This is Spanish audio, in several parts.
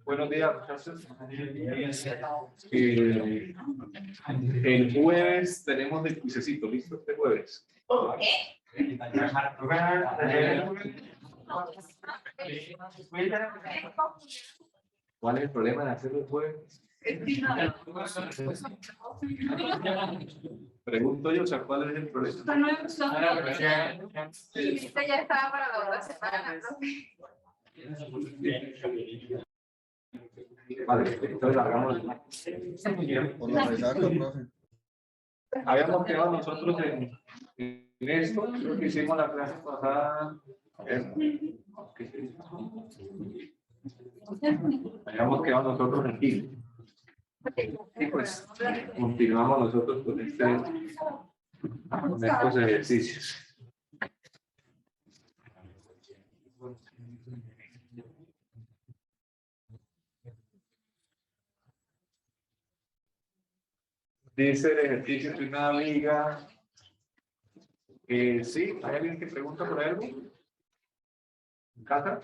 Buenos días, muchachos. El jueves tenemos el cuisecito, ¿listo? Este jueves. ¿Cuál es el problema de hacerlo el jueves? Pregunto yo, o sea, ¿cuál es el problema? Este ya estaba para la otra semana, ¿no? Vale, entonces hagamos. Por la resaca, profe. Habíamos quedado nosotros en esto, creo que hicimos la clase pasada. Habíamos quedado nosotros aquí. Y pues continuamos nosotros con estos ejercicios. Dice el ejercicio de una amiga. ¿Sí? ¿Hay alguien que pregunta por algo? ¿En casa?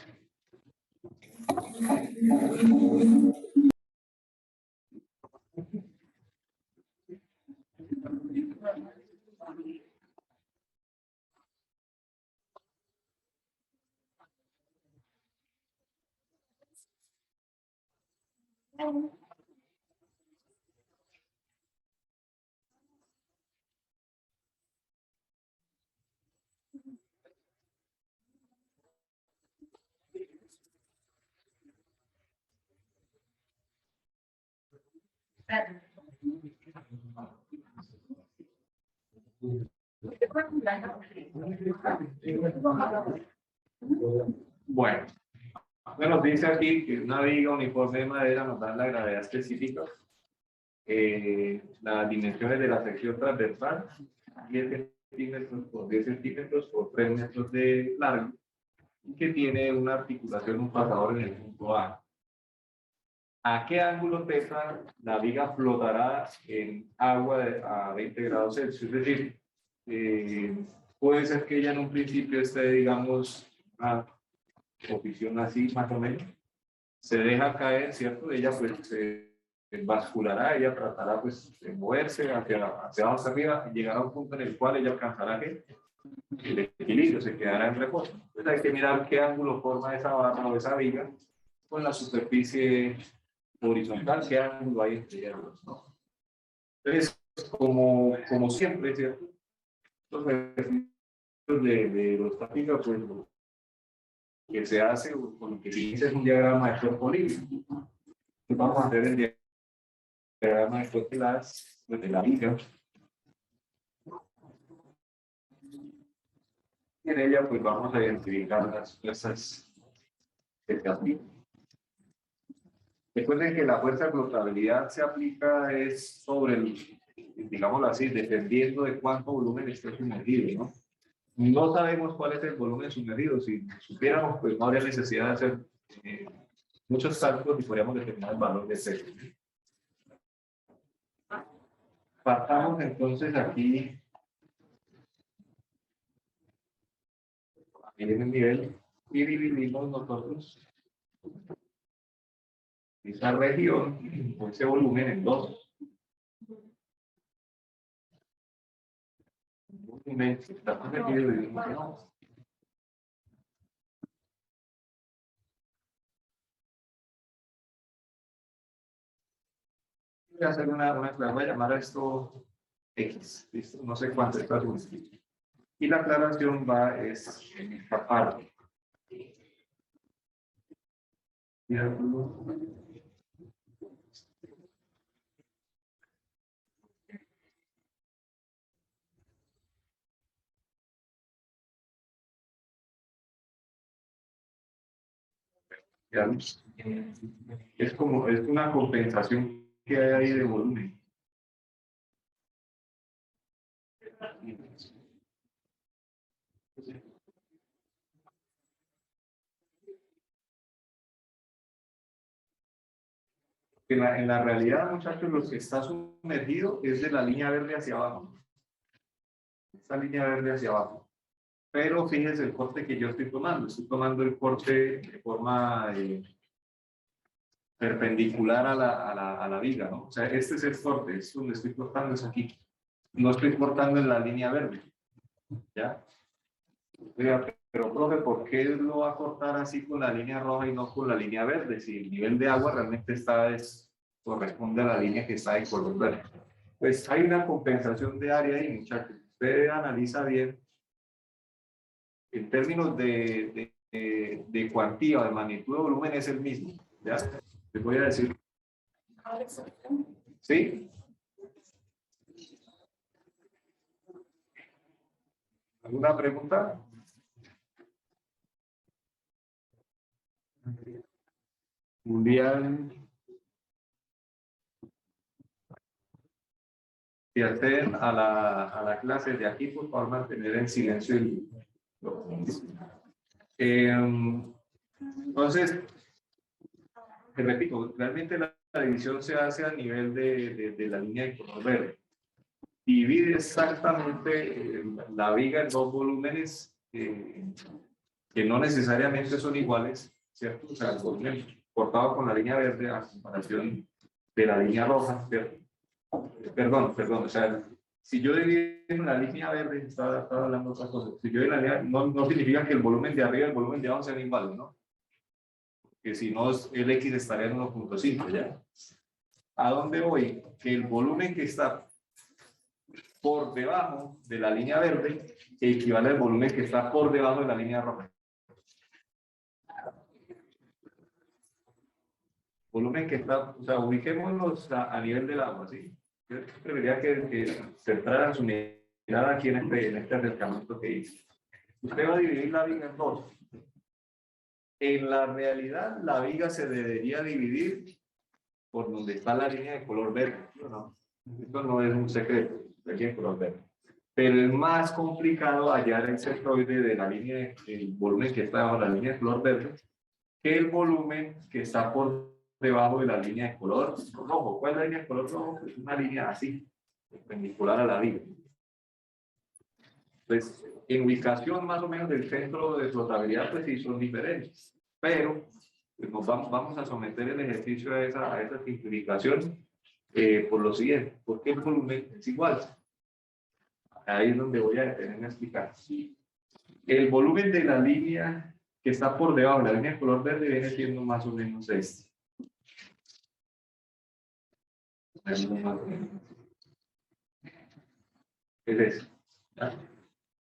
Bueno, nos dice aquí que una viga uniforme de madera nos da la gravedad específica, las dimensiones de la sección transversal, 10 centímetros por 10 centímetros por 3 metros de largo, y que tiene una articulación, un pasador en el punto A. ¿A qué ángulo θ la viga flotará en agua a 20 grados Celsius? Es decir, puede ser que ella en un principio esté, digamos, una posición así, más o menos. Se deja caer, ¿cierto? Ella pues se basculará, ella tratará pues de moverse hacia abajo, hacia arriba, y llegará a un punto en el cual ella alcanzará que el equilibrio, se quedará en reposo. Entonces hay que mirar qué ángulo forma esa barra o esa viga con la superficie horizontal, qué ángulo hay entre ellas, ¿no? Entonces, como siempre, ¿cierto? Los ejercicios de los tácticos, pues lo que se hace, con lo que se inicia es un diagrama de cuerpo libre. Vamos a hacer el diagrama de cuerpo de la viga. Y en ella, pues vamos a identificar las fuerzas que se aplican. Recuerden que la fuerza de flotabilidad se aplica es sobre el, digámoslo así, dependiendo de cuánto volumen esté sumergido, ¿no? No sabemos cuál es el volumen sumergido. Si supiéramos, pues no habría necesidad de hacer muchos cálculos y podríamos determinar el valor de C. Partamos entonces aquí en el nivel y dividimos nosotros esa región o ese volumen en dos. Volumen que está sumergido y dividimos. Voy a hacer voy a llamar a esto X, ¿listo? No sé cuánto está sumergido. Y la aclaración va es en esta parte. Es como, es una compensación que hay ahí de volumen. En la realidad, muchachos, lo que está sumergido es de la línea verde hacia abajo. Esta línea verde hacia abajo. Pero fíjense el corte que yo estoy tomando. Estoy tomando el corte de forma perpendicular a la viga, ¿no? O sea, este es el corte, esto donde estoy cortando es aquí. No estoy cortando en la línea verde, ¿ya? Oiga, pero profe, ¿por qué lo va a cortar así con la línea roja y no con la línea verde? Si el nivel de agua realmente corresponde a la línea que está de color verde. Pues hay una compensación de área ahí, muchachos. Usted analiza bien, en términos de cuantía o de magnitud de volumen es el mismo, ¿ya? Les voy a decir. ¿Sí? ¿Alguna pregunta? Mundial. Si acceden a la clase de aquí, por favor, mantener en silencio el. Entonces, te repito, realmente la división se hace a nivel de la línea de color verde. Divide exactamente la viga en dos volúmenes que no necesariamente son iguales, ¿cierto? O sea, el volumen cortado con la línea verde a comparación de la línea roja, ¿cierto? Perdón, o sea, si yo divido en la línea verde, estaba hablando de otra cosa, si yo divido en la línea, no significa que el volumen de arriba y el volumen de abajo sean iguales, ¿no? Que si no, el X estaría en 1.5, ¿ya? ¿A dónde voy? Que el volumen que está por debajo de la línea verde equivale al volumen que está por debajo de la línea roja. Volumen que está, o sea, ubiquémonos a nivel del agua, ¿sí? Yo preferiría que centraran su mirada aquí en este acercamiento que hice. Usted va a dividir la viga en dos. En la realidad, la viga se debería dividir por donde está la línea de color verde, ¿no? Esto no es un secreto, la línea de color verde. Pero es más complicado hallar el centroide de la línea, el volumen que está bajo la línea de color verde, que el volumen que está por debajo de la línea de color rojo. ¿Cuál es la línea de color rojo? Es una línea así, perpendicular a la viga. Pues en ubicación más o menos del centro de flotabilidad, pues sí son diferentes. Pero pues nos vamos a someter el ejercicio a esa simplificación por lo siguiente. ¿Por qué el volumen es igual? Ahí es donde voy a detenerme a explicar. El volumen de la línea que está por debajo de la línea de color verde viene siendo más o menos este. Es este.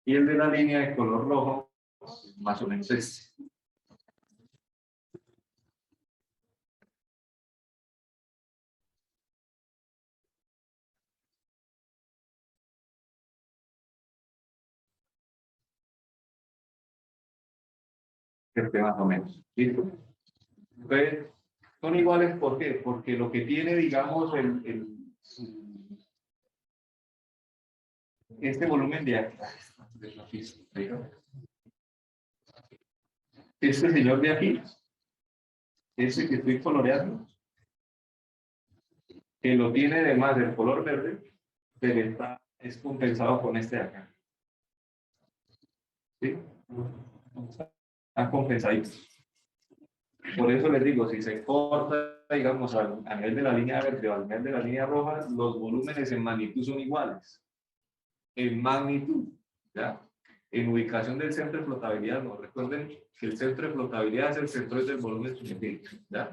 Y el de la línea de color rojo, más o menos este. Este más o menos. ¿Listo? Entonces, son iguales, ¿por qué? Porque lo que tiene, digamos, este volumen de aquí, este señor de aquí, ese que estoy coloreando, que lo tiene además del color verde, pero es compensado con este de acá. ¿Sí? Están compensados. Por eso les digo, si se corta, digamos, a nivel de la línea verde o a nivel de la línea roja, los volúmenes en magnitud son iguales. En magnitud, ¿ya? En ubicación del centro de flotabilidad, no. Recuerden que el centro de flotabilidad es el centro del volumen sumergido, ¿ya?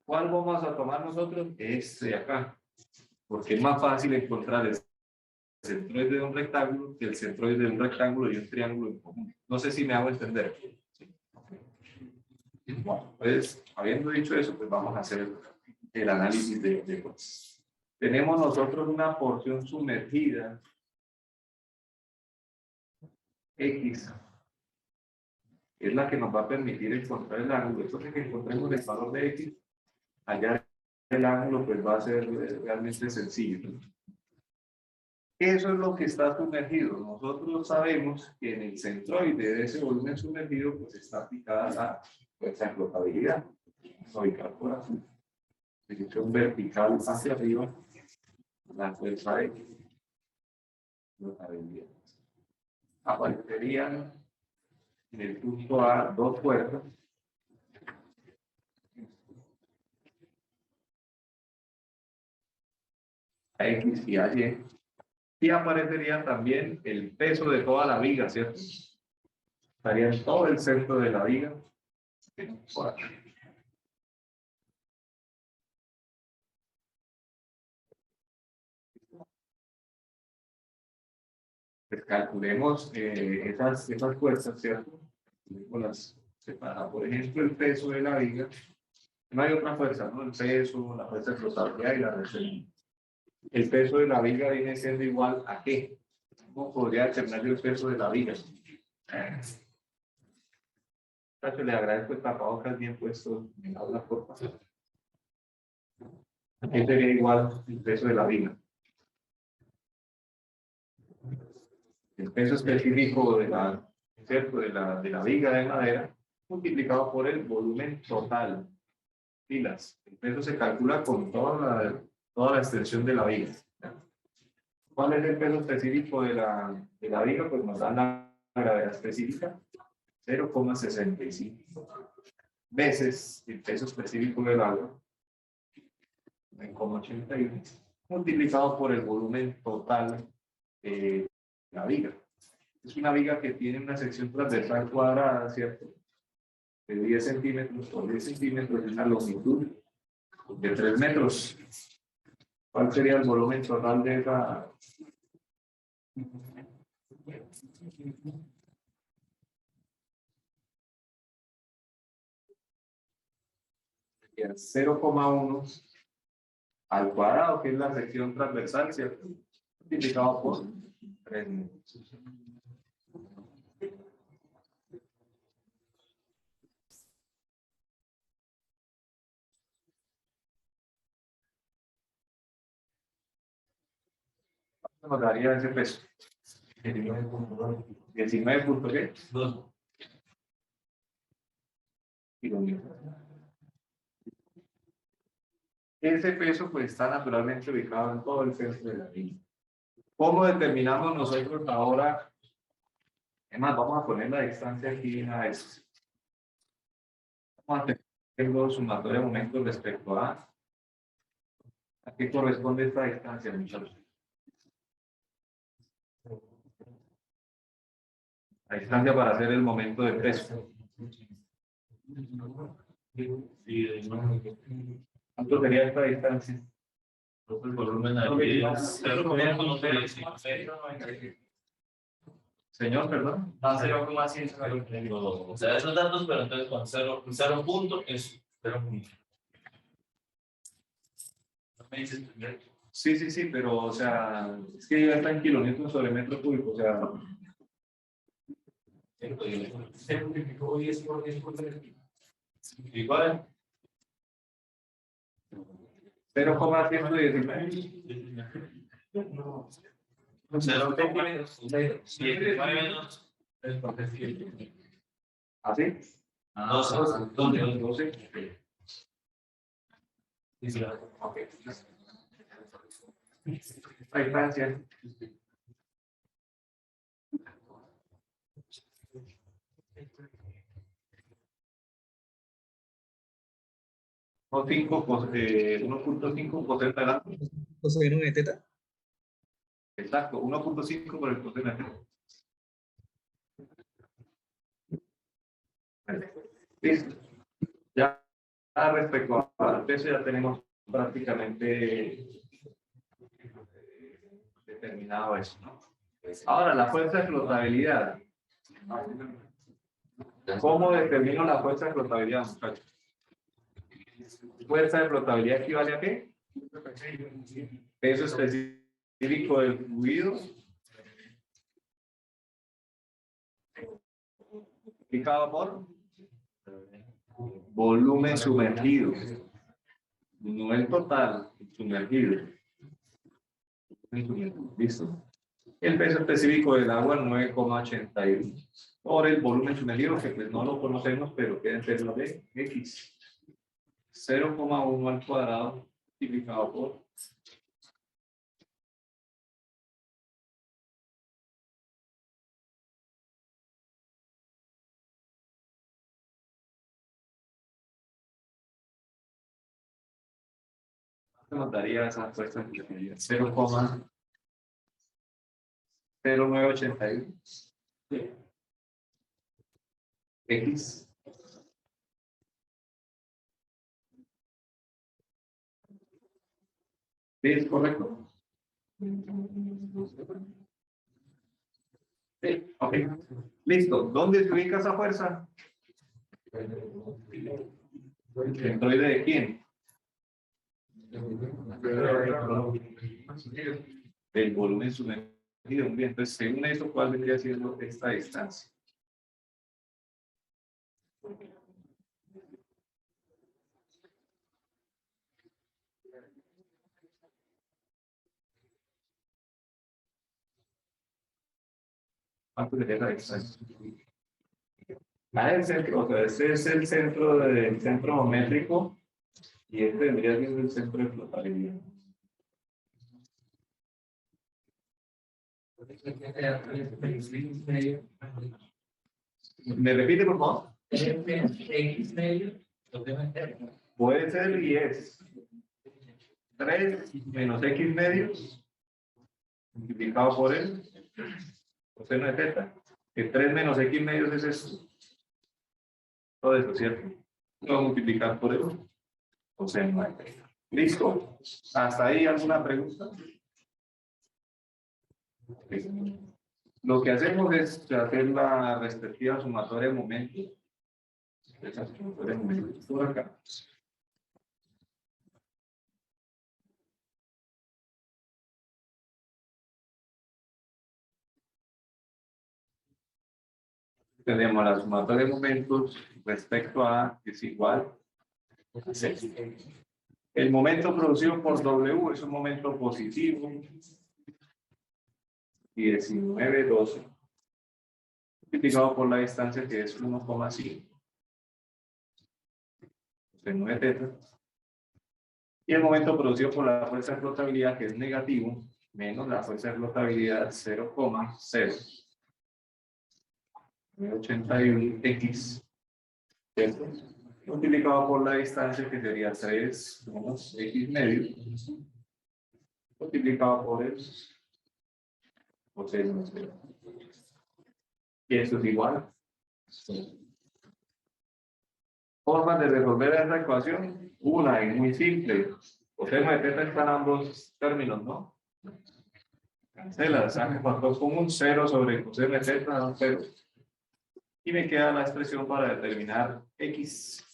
¿Cuál vamos a tomar nosotros? Este de acá. Porque es más fácil encontrar el centroide de un rectángulo que el centroide de un rectángulo y un triángulo en común. No sé si me hago entender. Bueno, pues, habiendo dicho eso, pues vamos a hacer el análisis de cosas. Tenemos nosotros una porción sumergida X, es la que nos va a permitir encontrar el ángulo. Después de que encontremos el valor de X, hallar el ángulo, pues va a ser realmente sencillo. Eso es lo que está sumergido. Nosotros sabemos que en el centroide de ese volumen sumergido, pues está aplicada la fuerza de flotabilidad. Soy calculando. Dirección vertical hacia arriba, la fuerza de flotabilidad. Aparecerían en el punto A dos fuerzas. a X y a Y. Y aparecería también el peso de toda la viga, ¿cierto? Estaría en todo el centro de la viga. Pues calculemos esas fuerzas, ¿cierto? Las separadas. Por ejemplo, el peso de la viga. No hay otra fuerza, ¿no? El peso, la fuerza de flotabilidad y la reserva. El peso de la viga viene siendo igual a ¿qué? ¿Cómo podría determinar yo el peso de la viga? Gracias, le agradezco el tapabocas bien puesto en la aula, por favor. ¿Qué sería igual el peso de la viga? El peso específico ¿cierto? de la viga de madera multiplicado por el volumen total. Pilas. El peso se calcula con toda la extensión de la viga. ¿Cuál es el peso específico de la viga? Pues nos dan la gravedad específica, 0,65 veces el peso específico del agua, 9,81, multiplicado por el volumen total de la viga. Es una viga que tiene una sección transversal cuadrada, ¿cierto? De 10 centímetros por 10 centímetros, de una longitud de 3 metros. ¿Cuál sería el volumen total de esa? 0,1 al cuadrado, que es la sección transversal, ¿cierto? Multiplicado por 3 metros. Nos daría ese peso. 19 puntos, ¿qué? 2 kilómetros. Ese peso pues está naturalmente ubicado en todo el centro de la viga. ¿Cómo determinamos nosotros ahora? Además, vamos a poner la distancia aquí en AS. Vamos a tener el sumatorio de momentos respecto a qué corresponde esta distancia, muchachos. La distancia para hacer el momento de peso. ¿Cuánto sería esta distancia? El volumen aquí es 0,1. Señor, perdón. A 0,100. O sea, esos datos, pero entonces con 0 punto es 0 punto. Sí, pero, o sea, es que ya está en kilómetros sobre metro cúbico, o sea. Se multiplicó 10 por 10 por 3. ¿Y cuál es? 0,119. 0,79 ¿Así? 12. Ok. La distancia. O 1.5 coseno de la. Coseno de teta. Exacto, 1.5 por el coseno de teta. Listo. Ya respecto al peso ya tenemos prácticamente determinado eso, ¿no? Ahora, la fuerza de flotabilidad. ¿Cómo determino la fuerza de flotabilidad, muchachos? ¿Fuerza de flotabilidad equivale a qué? Peso específico del fluido multiplicado por volumen sumergido. No el total, sumergido. Listo. El peso específico del agua 9,81 por el volumen sumergido, que pues no lo conocemos, pero queda en términos de X. 0,1 al cuadrado multiplicado por Nos daría esa fuerza que sería 0,0981 X. ¿Sí es correcto? Sí, ok. Listo. ¿Dónde se ubica esa fuerza? ¿Centroide de quién? El volumen sumergido. Muy bien. Entonces, según eso, ¿cuál vendría siendo esta distancia? ¿Cuánto sería la distancia? Ah, el centro, o sea, este es el centro del centro métrico y este vendría siendo el centro de flotabilidad. ¿Me repite, por favor? X medio. Puede ser y es 3 menos X medios multiplicado por el coseno de theta. Que 3 menos X medios es esto. Todo eso, ¿cierto? Lo voy a multiplicar por el coseno de theta. ¿Listo? ¿Hasta ahí alguna pregunta? Lo que hacemos es hacer la respectiva sumatoria de momentos. Esa sumatoria de momentos por acá. Tenemos la sumatoria de momentos respecto a es igual a 6. El momento producido por W es un momento positivo. 19,12 multiplicado por la distancia que es 1,5 seno de θ, y el momento producido por la fuerza de flotabilidad que es negativo menos la fuerza de flotabilidad 0,081 X, ¿cierto? Multiplicado por la distancia que sería 3 menos X medio multiplicado por el coseno de θ. Y eso es igual. Formas de resolver esta ecuación. Una es muy simple. Coseno de θ están ambos términos, ¿no? Cancela, saca factor común 0 sobre coseno de θ, da 0. Y me queda la expresión para determinar X.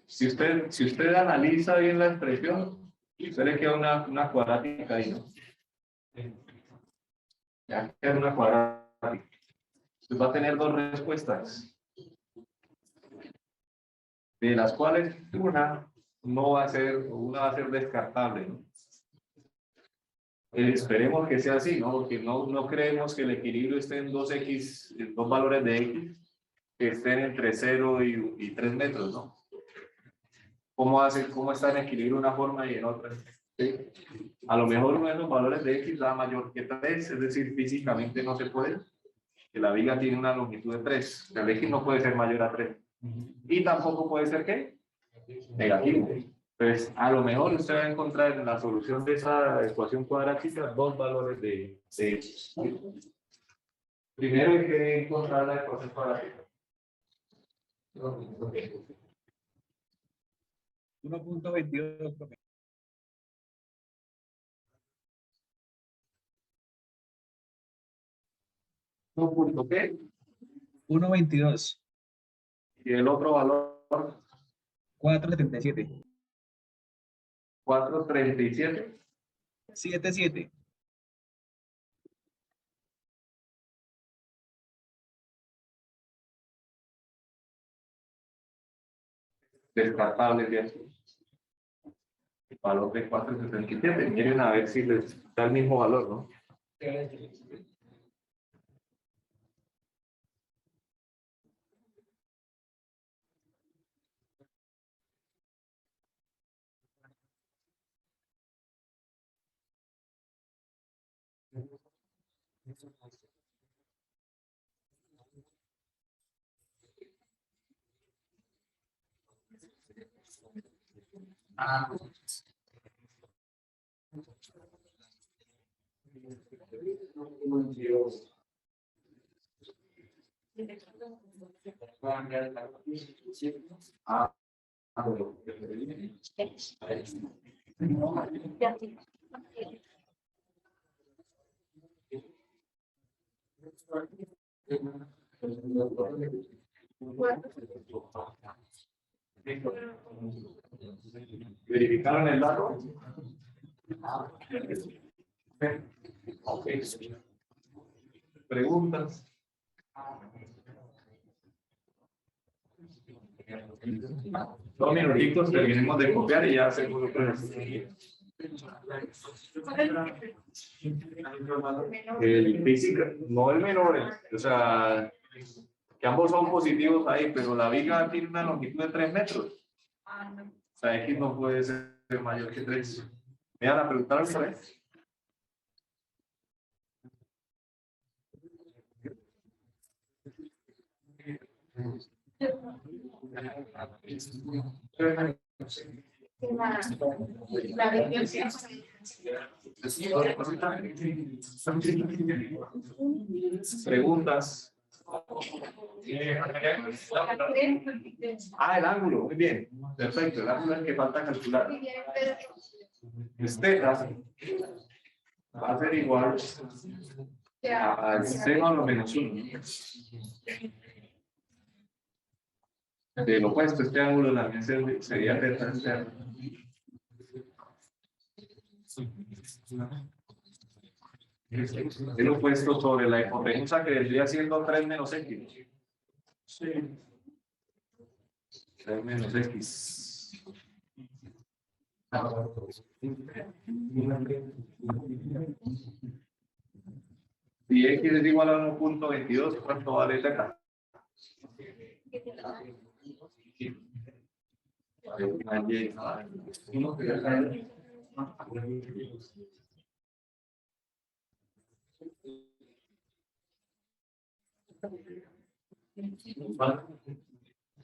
Si usted analiza bien la expresión, a usted le queda una cuadrática ahí, ¿no? Ya queda una cuadrática. Usted va a tener dos respuestas, de las cuales una va a ser descartable, ¿no? Esperemos que sea así, ¿no? Porque no creemos que el equilibrio esté en 2x, dos valores de x que estén entre 0 y 3 metros, ¿no? ¿Cómo está en equilibrio una forma y en otra? ¿Sí? A lo mejor uno de los valores de x da mayor que 3, es decir, físicamente no se puede, que la viga tiene una longitud de 3, el x no puede ser mayor a 3. Y tampoco puede ser, ¿qué? Negativo. Entonces, a lo mejor usted va a encontrar en la solución de esa ecuación cuadrática dos valores de x. Primero hay que encontrar la ecuación cuadrática. 1.22. ¿Un punto qué? 1.22. Y el otro valor, 4.77. 4,37. 7.7. Descartables de aquí. El valor de 4,77. Miren a ver si les da el mismo valor, ¿no? Ah, ¿verificaron el dato? Ok. ¿Preguntas? Dos minutitos, terminemos de copiar y ya seguro que el físico, no el menor, o sea, que ambos son positivos ahí, pero la viga tiene una longitud de 3 metros. O sea, X no puede ser mayor que 3. ¿Me van a preguntar otra vez? Preguntas. Ah, el ángulo, muy bien. Perfecto, el ángulo es el que falta calcular. Θ va a ser igual al seno a lo menos 1. Del opuesto, este ángulo también sería θ externo. El opuesto sobre la hipotenusa que vendría siendo 3 menos x. Sí. 3 menos x. Si x es igual a 1.22, ¿cuánto vale θ?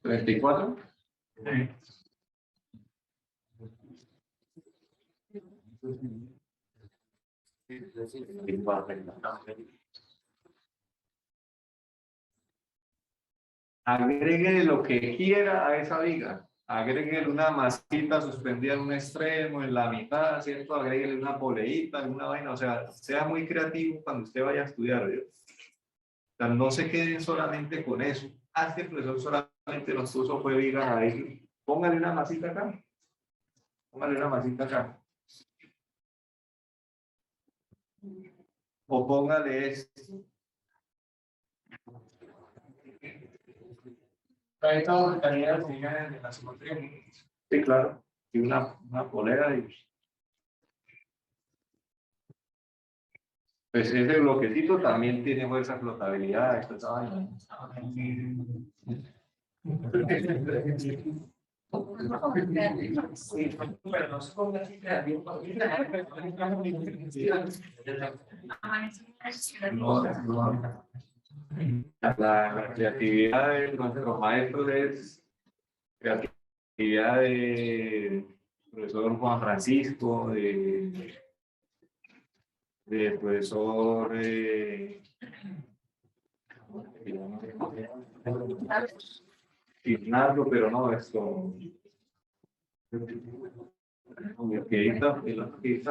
¿34? Agregue lo que quiera a esa viga. Agregue una masita suspendida en un extremo, en la mitad, ¿cierto? Agregue una poleita, alguna vaina. O sea, sea muy creativo cuando usted vaya a estudiar, ¿no? O sea, no se queden solamente con eso. Haz que el profesor solamente nos puso fue vigas ahí. Póngale una masita acá. Póngale una masita acá. O póngale esto. Trae todas las calidades de la simetría. Sí, claro. Y una polera y pues ese bloquecito también tiene fuerza flotabilidad. Esto está ahí. La creatividad de nuestros maestros es creatividad de profesor Juan Francisco, de profesor Ignacio, pero no, esto que está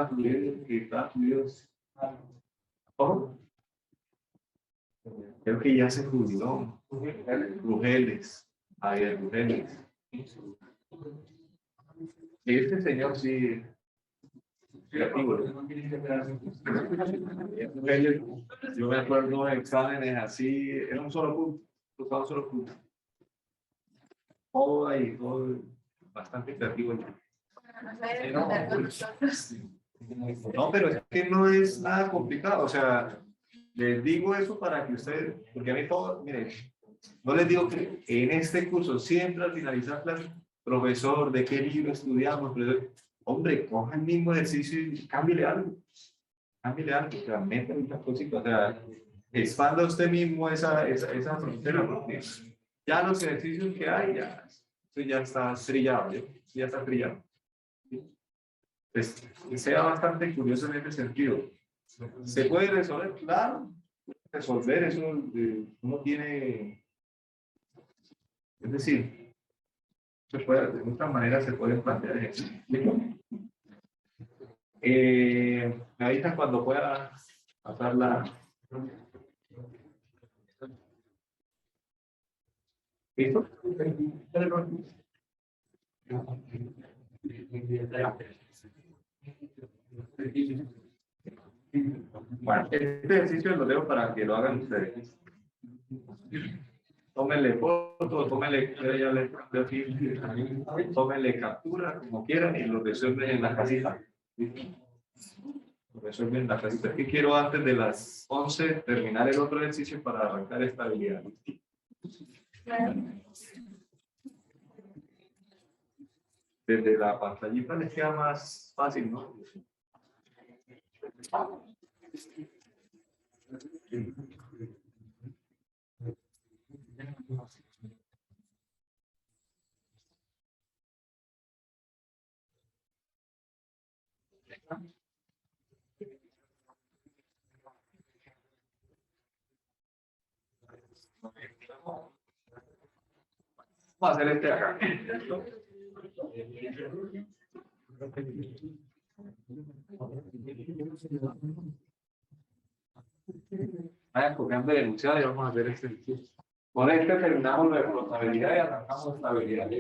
fluidos. Creo que ya se jubiló. Rugeles. Javier Rugeles. Este señor sí. Creativo. Yo me acuerdo de exámenes así, era un solo punto. Usaba un solo punto. Todo ahí, todo bastante creativo. No, pero es que no es nada complicado. O sea, les digo eso para que ustedes, porque a mí todo, miren, no les digo que en este curso siempre al finalizar clase, profesor, ¿de qué libro estudiamos? Profesor, hombre, coja el mismo ejercicio y cámbiale algo. Cámbiale algo, que meta muchas cositas. O sea, expanda usted mismo esa frontera, porque ya los ejercicios que hay, ya, eso ya está trillado, ¿sí? Ya está trillado. Pues, sea bastante curioso en ese sentido. ¿Se puede resolver? Claro. Resolver eso, uno tiene, es decir, se puede, de muchas maneras se pueden plantear eso. Me avisan cuando pueda pasar la... ¿Listo? Bueno, este ejercicio lo leo para que lo hagan ustedes. Tómenle fotos, tómenle, tómenle captura, como quieran, y lo resuelven en la casita. Lo resuelven en la casita. Aquí quiero antes de las 11 terminar el otro ejercicio para arrancar esta habilidad. Desde la pantallita les queda más fácil, ¿no? Vamos a hacer este acá. Vayan copiando el enunciado y vamos a hacer este ejercicio. Con este terminamos lo de flotabilidad y arrancamos estabilidad.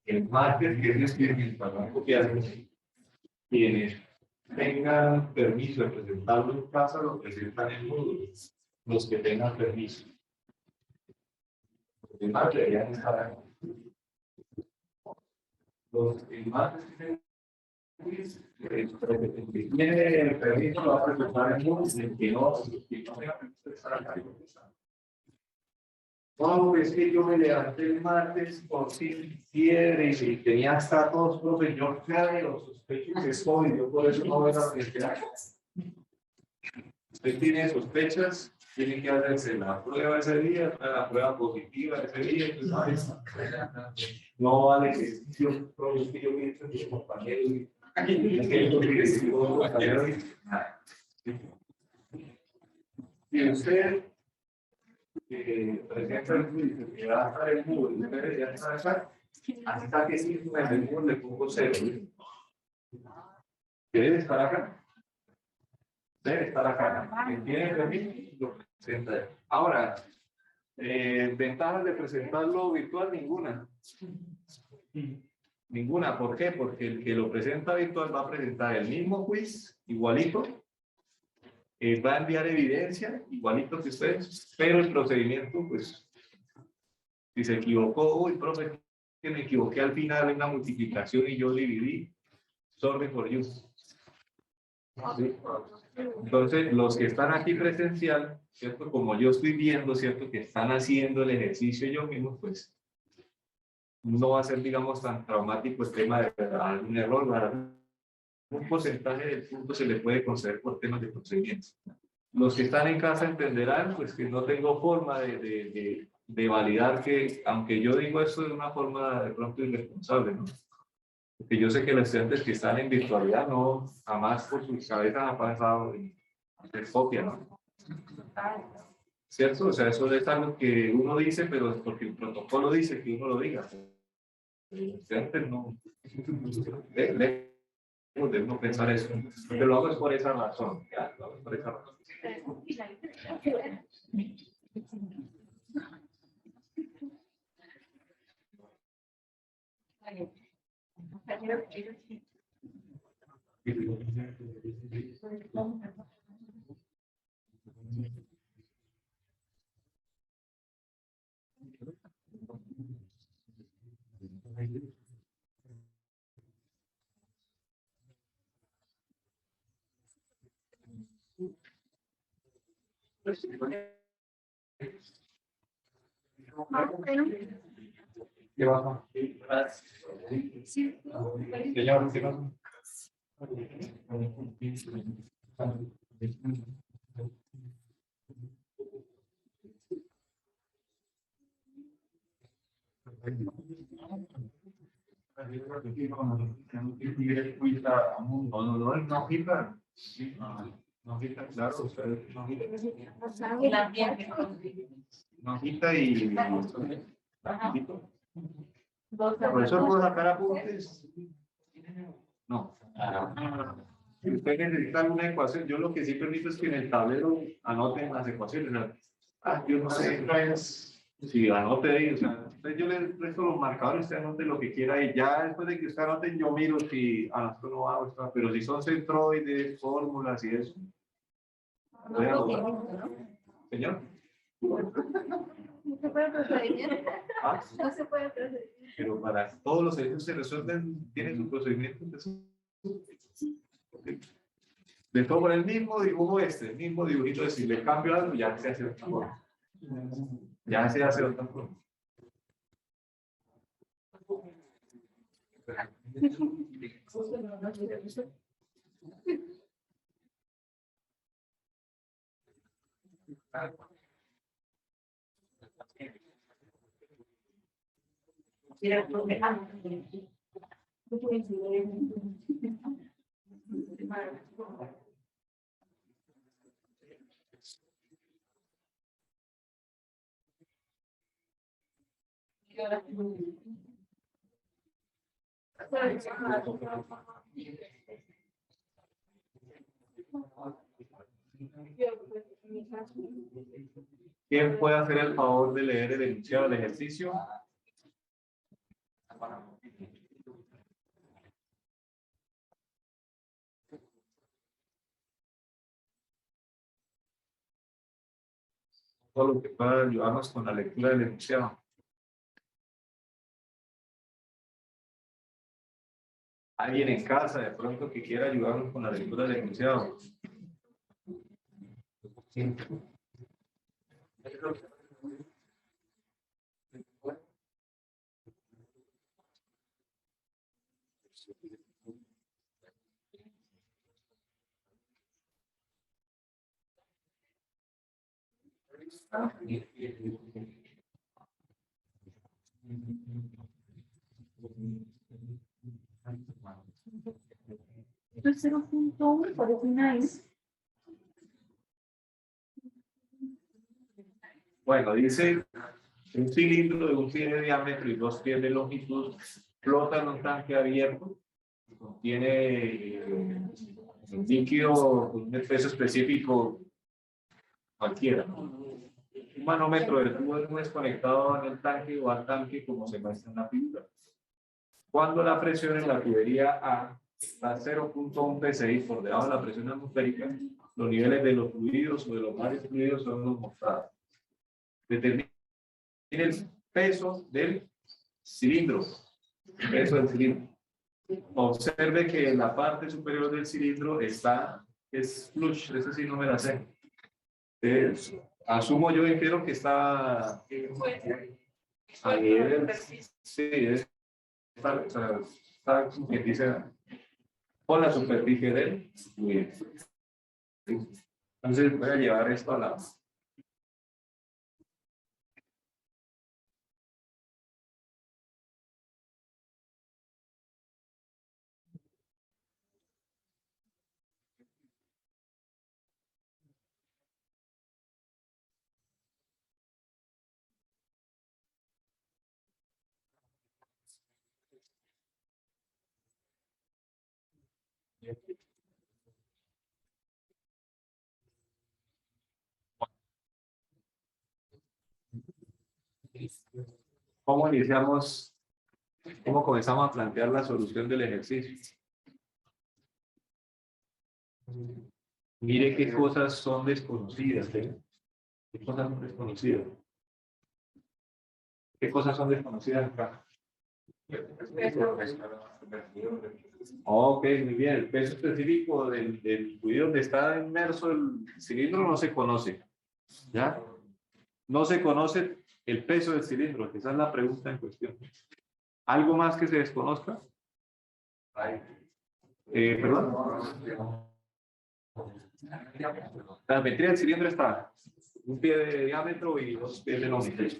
El martes, que es que para copiar, quienes tengan permiso de presentarlo en casa, lo presentan en Moodle. Los que tengan permiso. Los demás deberían estar aquí. Los demás tiene el permiso, lo va a presentar en Moodle, el que no tenga permiso de estar acá. No, es que yo me levanté el martes con fiebre y tenía hasta todos, profe, yo creo, sospecho que es COVID, yo por eso no voy a la universidad. Usted tiene sospechas, tiene que hacerse la prueba ese día, la prueba positiva ese día, entonces, no vale que yo pienso en mis compañeros, y usted presenta el juicio que va a estar el muro y usted ya está acá, así está que sí, en el muro le pongo 0. Debe estar acá. Debe estar acá. Quien tiene permiso, lo presenta. Ahora, ventajas de presentarlo virtual, ninguna. Ninguna. ¿Por qué? Porque el que lo presenta virtual va a presentar el mismo quiz, igualito. Va a enviar evidencia, igualito que ustedes, pero el procedimiento, pues, si se equivocó, uy, profe, que me equivoqué al final en la multiplicación y yo dividí, sorry for you. ¿Sí? Entonces, los que están aquí presencial, ¿cierto? Como yo estoy viendo, ¿cierto? Que están haciendo el ejercicio yo mismo, pues, no va a ser, digamos, tan traumático el tema de algún error, ¿verdad? Un porcentaje del punto se le puede conceder por temas de procedimiento. Los que están en casa entenderán pues que no tengo forma de validar que, aunque yo digo esto de una forma de pronto irresponsable, ¿no? Porque yo sé que los estudiantes que están en virtualidad no jamás por sus cabezas ha pasado en hacer copia, ¿no? ¿Cierto? O sea, eso es algo que uno dice, pero es porque el protocolo dice que uno lo diga. Los estudiantes no. De uno pensar eso, pero lo hago es por esa razón, ya, lo hago por esa razón. ¿Qué pasa? Señor, ¿qué pasa? No quita. No quita, claro. No quita y. Profesor, ¿puedo sacar apuntes? No. Si usted necesita alguna ecuación, yo lo que sí permito es que en el tablero anoten las ecuaciones. Yo no sé, si anote ahí, o sea, entonces yo le presto los marcadores, usted anote lo que quiera y ya después de que usted anote, yo miro si esto no va, esto, pero si son centroides, fórmulas y eso. Voy a anotar. Señor. No se puede proceder. ¿Ah? No se puede proceder. Pero para todos los ejercicios se resuelven, tienen su procedimiento. De todo por el mismo dibujo el mismo dibujito, si le cambio algo, ya se hace otra forma. Ya se hace otra forma. ¿Quién puede hacer el favor de leer el enunciado del ejercicio? Todo lo que pueda ayudarnos con la lectura del enunciado. ¿Alguien en casa de pronto que quiera ayudarnos con la lectura del enunciado? Sí. El 0.1 parece nice. Bueno, dice un cilindro de un pie de diámetro y 2 pies de longitud flota en un tanque abierto que contiene un líquido con un peso específico cualquiera. Un manómetro del tubo no es conectado en el tanque o al tanque como se muestra en la pintura. Cuando la presión en la tubería A está 0.1 psi por debajo de la presión atmosférica, los niveles de los fluidos o de los mares fluidos son los mostrados. Determina el peso del cilindro. Peso del cilindro. Observe que en la parte superior del cilindro es flush, eso sí no me la sé. Asumo yo y creo que está a nivel, sí, está como que dice con la superficie del fluido. Entonces voy a llevar esto a la. ¿Cómo iniciamos? ¿Cómo comenzamos a plantear la solución del ejercicio? Mire qué cosas son desconocidas. ¿Qué cosas son desconocidas? ¿Qué cosas son desconocidas acá? Ok, muy bien. El peso específico del fluido donde está inmerso el cilindro no se conoce. ¿Ya? No se conoce el peso del cilindro, esa es la pregunta en cuestión. ¿Algo más que se desconozca? ¿Perdón? La geometría del cilindro está un pie de diámetro y 2 pies de longitud.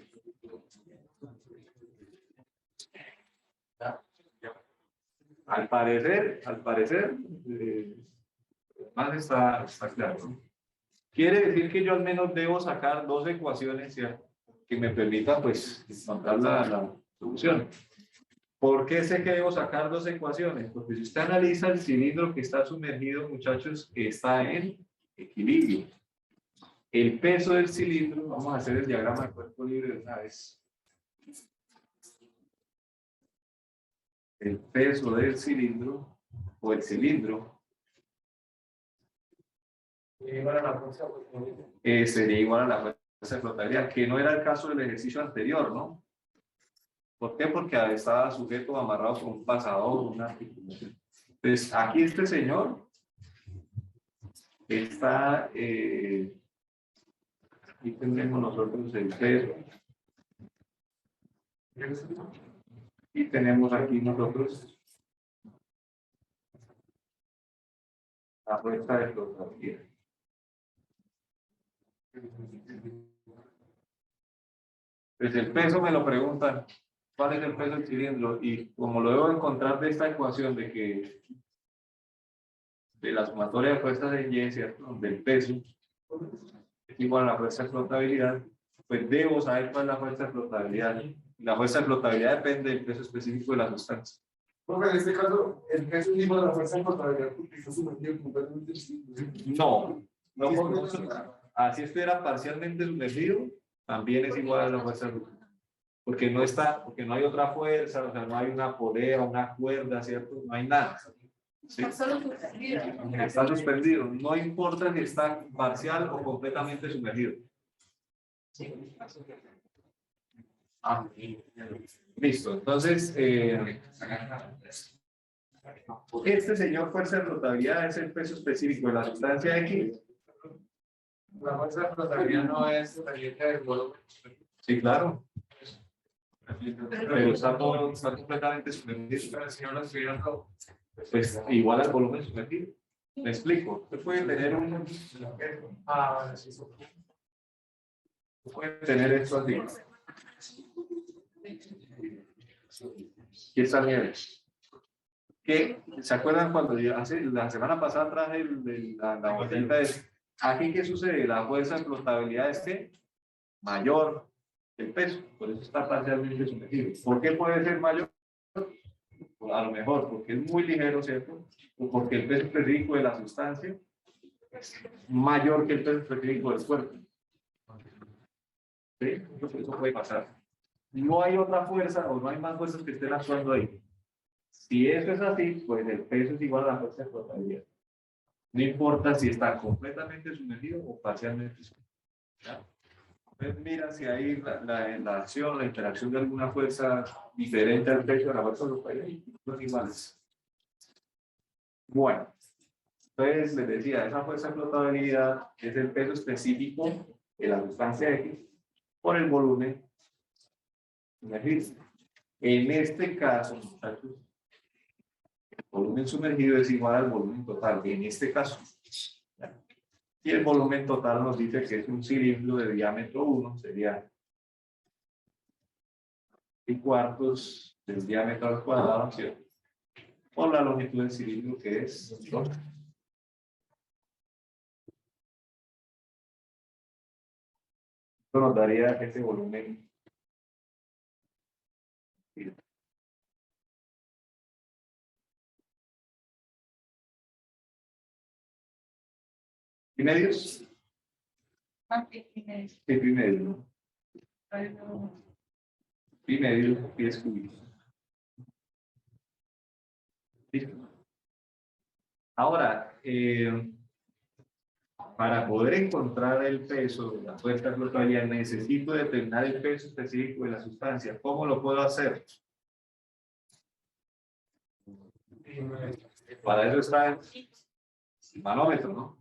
Al parecer, más está claro, ¿no? Quiere decir que yo al menos debo sacar dos ecuaciones, ¿cierto?, que me permitan, pues, encontrar la solución. ¿Por qué sé que debo sacar dos ecuaciones? Porque si usted analiza el cilindro que está sumergido, muchachos, está en equilibrio. El peso del cilindro, vamos a hacer el diagrama de cuerpo libre de una vez. El peso del cilindro, o el cilindro, sería igual a la fuerza de flotabilidad, que no era el caso del ejercicio anterior, ¿no? ¿Por qué? Porque estaba sujeto, amarrado con un pasador, una articulación. Entonces, aquí este señor está, aquí tendremos nosotros el peso. Y tenemos aquí nosotros la fuerza de flotabilidad. Pues el peso me lo preguntan, ¿cuál es el peso del cilindro? Y como lo debo encontrar de esta ecuación de que de la sumatoria de fuerzas de Y, ¿cierto?, del peso es igual a la fuerza de flotabilidad, pues debo saber cuál es la fuerza de flotabilidad. La fuerza de flotabilidad depende del peso específico de la sustancia. Profe, en este caso, el peso es igual a la fuerza de flotabilidad porque está sumergido completamente. No, porque así estuviera parcialmente sumergido, también es igual a la fuerza de flotabilidad. Porque no hay otra fuerza, o sea, no hay una polea, una cuerda, ¿cierto? No hay nada. ¿Sí? Está suspendido. No importa si está parcial o completamente sumergido. Listo. Entonces, este señor fuerza de flotabilidad es el peso específico de la sustancia X. La fuerza de flotabilidad no es la dieta del volumen. Sí, claro. Pero está completamente sumergido. Pero si no lo estuvieran todo. Pues igual al volumen sumergido. Me explico. Usted puede tener Ah, sí, sí. puede tener esto así. Y esta nieve. ¿Qué? ¿Se acuerdan cuando hace la semana pasada traje la botellita de aquí? ¿Qué sucede? La fuerza de flotabilidad es que mayor que el peso, por eso está parcialmente sumergido. ¿Por qué puede ser mayor? A lo mejor porque es muy ligero, ¿cierto? O porque el peso específico de la sustancia es mayor que el peso específico del cuerpo. ¿Sí? Eso puede pasar. No hay otra fuerza o no hay más fuerzas que estén actuando ahí. Si eso es así, pues el peso es igual a la fuerza de flotabilidad. No importa si está completamente sumergido o parcialmente sumergido. ¿Ya? Entonces mira si hay la acción, la interacción de alguna fuerza diferente al peso de la fuerza de flotabilidad. Son iguales. Bueno, entonces les decía, esa fuerza de flotabilidad es el peso específico de la sustancia X por el volumen sumergido. En este caso, muchachos, el volumen sumergido es igual al volumen total, en este caso. ¿Ya? Y el volumen total nos dice que es un cilindro de diámetro 1, sería 3/4 del diámetro al cuadrado, ¿cierto? Por la longitud del cilindro, que es 2. Esto nos daría este volumen. ¿Y medios? Sí, y medio. Y medio pies cúbicos. ¿Listo? Ahora, para poder encontrar el peso de la fuerza de flotabilidad, necesito determinar el peso específico de la sustancia. ¿Cómo lo puedo hacer? Para eso está el manómetro, ¿no?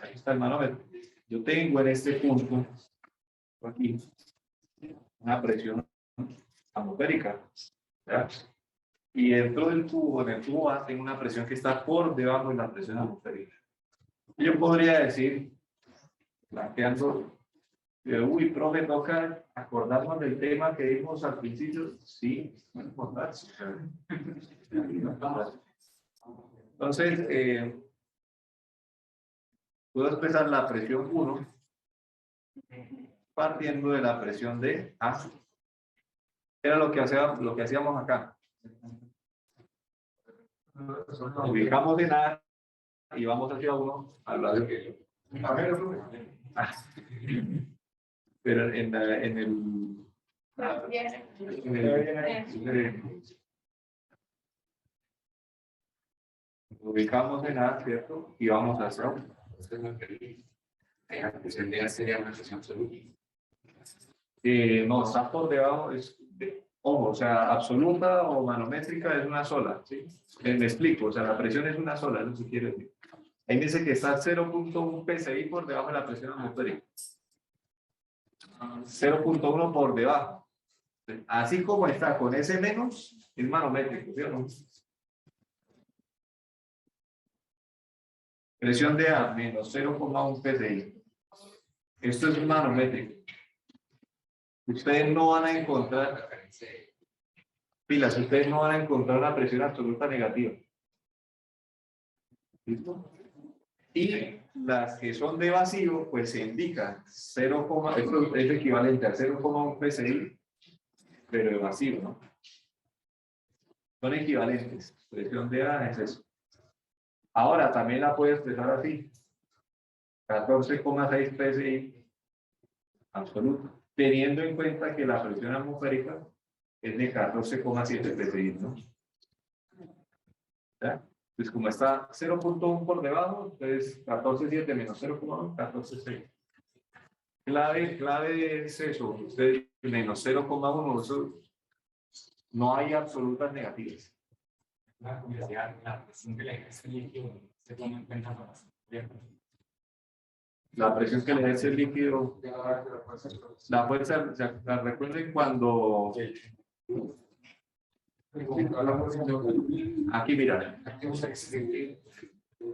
Ahí está el manómetro. yo tengo en este punto, aquí, una presión atmosférica, ¿ya? Y dentro del tubo, en el tubo A, tengo una presión que está por debajo de la presión atmosférica. Yo podría decir, planteando, uy, profe, toca acordarnos del tema que dimos al principio. Sí, no importa. Entonces, puedo expresar la presión 1 partiendo de la presión de A. Era lo que hacíamos acá. Nos ubicamos en A y vamos hacia 1 al lado de que pero en el nos ubicamos en A, ¿cierto? Y vamos hacia 1. Sería una presión absoluta. No, está por debajo, ojo, o sea, absoluta o manométrica es una sola, ¿sí? Me explico, o sea, la presión es una sola, es lo que quiere decir. Ahí dice que está 0.1 PSI por debajo de la presión atmosférica. 0.1 por debajo. Así como está con ese menos, es manométrico, ¿sí o no? Presión de A menos 0.1 PSI. Esto es manométrico. Ustedes no van a encontrar, pilas, ustedes no van a encontrar una presión absoluta negativa. ¿Listo? Y las que son de vacío, pues se indica 0, esto es equivalente a 0,1 PSI, pero de vacío, ¿no? Son equivalentes. Presión de A es eso. Ahora también la puedes expresar así. 14,6 PSI absoluto, teniendo en cuenta que la presión atmosférica es de 14,7 PSI, ¿no? ¿Ya? Pues como está 0.1 por debajo, entonces 14,7 menos 0,1, 14,6. Clave es eso, usted menos 0,1, eso no hay absolutas negativas. La curiosidad, la presión que le ejerce el líquido se toma en cuenta para La presión que le ejerce el líquido, la fuerza, o sea, recuerden cuando aquí mira,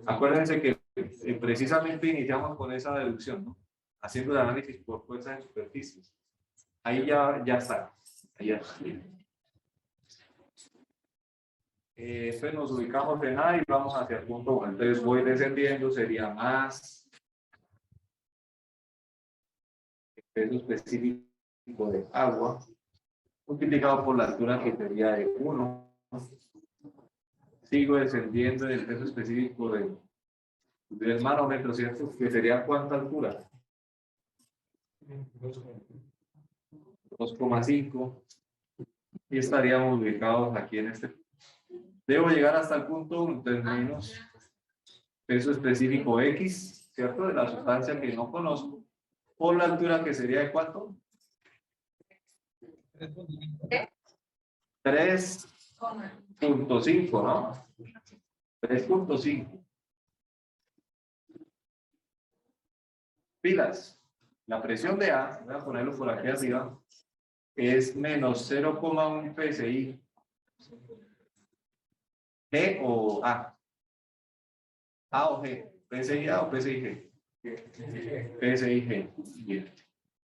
acuérdense que precisamente iniciamos con esa deducción, ¿no? Haciendo el análisis por fuerza de superficies. Ahí ya está. Ahí ya está. Entonces nos ubicamos en A y vamos hacia el punto 1. Entonces voy descendiendo, sería más el peso específico de agua multiplicado por la altura que sería de 1. Sigo descendiendo en el peso específico del manómetro, ¿cierto? Que sería ¿cuánta altura? 2,5. Y estaríamos ubicados aquí en este. Debo llegar hasta el punto 1, entonces menos peso específico X, ¿cierto? De la sustancia que no conozco, por la altura que sería de ¿cuánto? 3.5, ¿no? 3.5. Pilas. La presión de A, voy a ponerlo por aquí arriba, es menos 0,1 PSI. G o A. A o G. PSI A o PSI G. PSI G. Bien.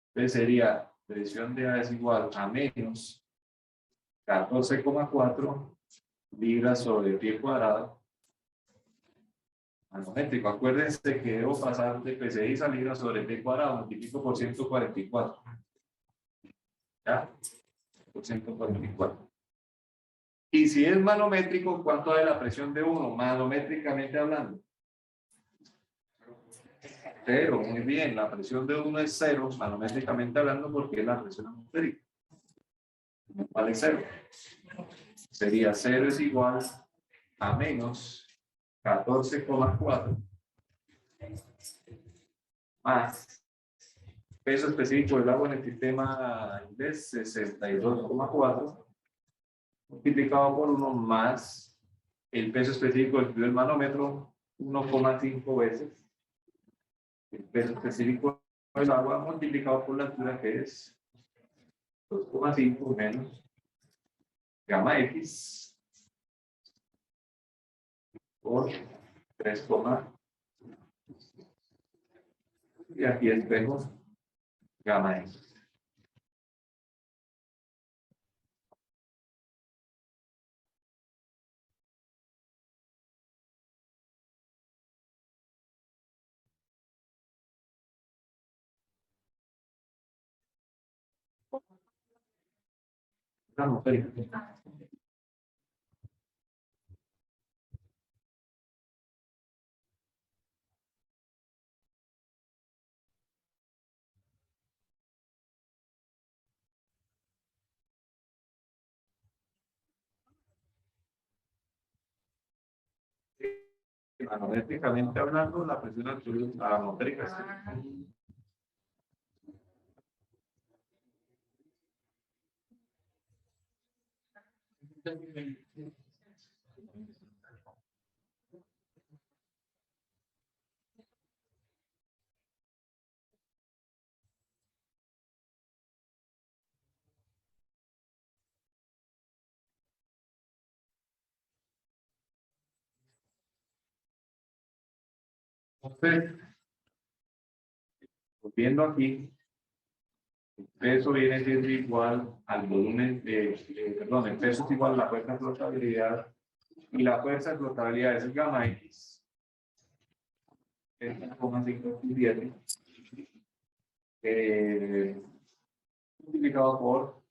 Entonces sería presión de A es igual a menos 14,4 libras sobre pie cuadrado manométrico. Acuérdense que debo pasar de PSI a libras sobre pie cuadrado, multiplico por 144. ¿Ya? Por 144. Y si es manométrico, ¿cuánto es la presión de 1? Manométricamente hablando. 0, muy bien. La presión de 1 es 0, manométricamente hablando, porque es la presión atmosférica. Vale 0. Sería 0 es igual a menos 14,4 más peso específico del agua en el sistema inglés 62,4 multiplicado por 1 más el peso específico del manómetro 1,5 veces el peso específico del agua multiplicado por la altura, que es 2,5 menos gamma X por 3, y aquí espejo gamma X. Atmosférica. Manométricamente hablando, la presión absoluta atmosférica es entonces, volviendo aquí, el peso viene siendo igual al volumen, perdón, el peso es igual a la fuerza de flotabilidad y la fuerza de flotabilidad es el gamma X, es 1,57, multiplicado por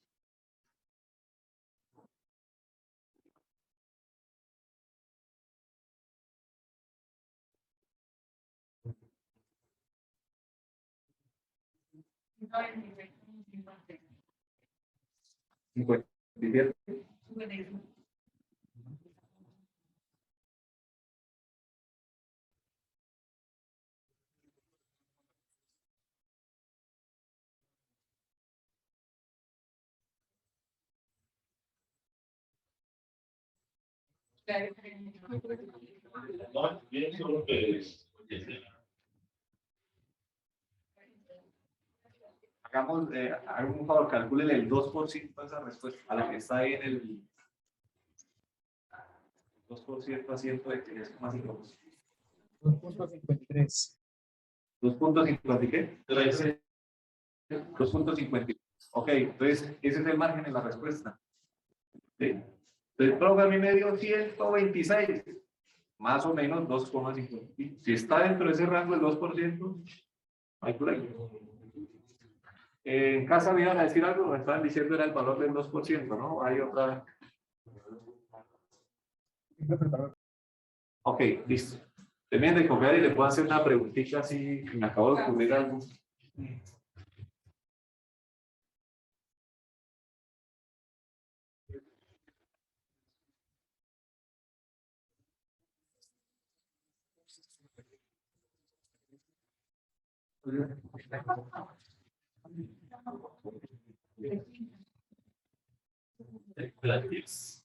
cincuenta y siete. No, bien, solo que Hagamos un favor, calculen el 2% de esa respuesta, a la que está ahí en el 2% a 100 de 3,5. 2.53. 2.50 ¿y qué? 13. 2.50. Ok, entonces ese es el margen en la respuesta. ¿Sí? Entonces, profe, a mí me dio 126, más o menos 2,50. Si está dentro de ese rango del 2%, hay problema. En casa me iban a decir algo, me estaban diciendo era el valor del 2%, ¿no? Hay otra. Ok, listo. Terminen de copiar y le puedo hacer una preguntita así, me acabo de ocurrir algo. Gratis.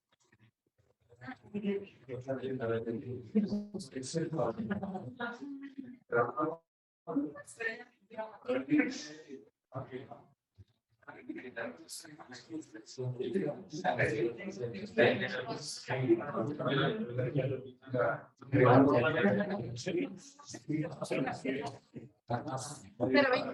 Pero ven,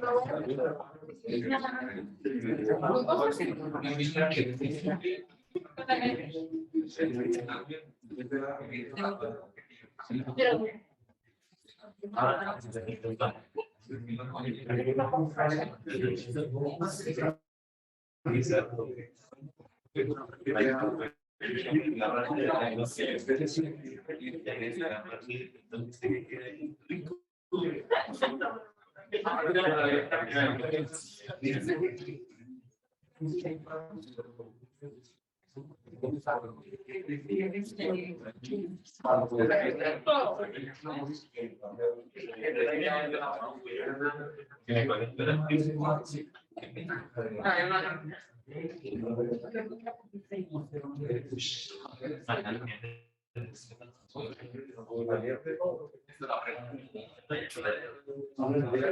Bueno, mira,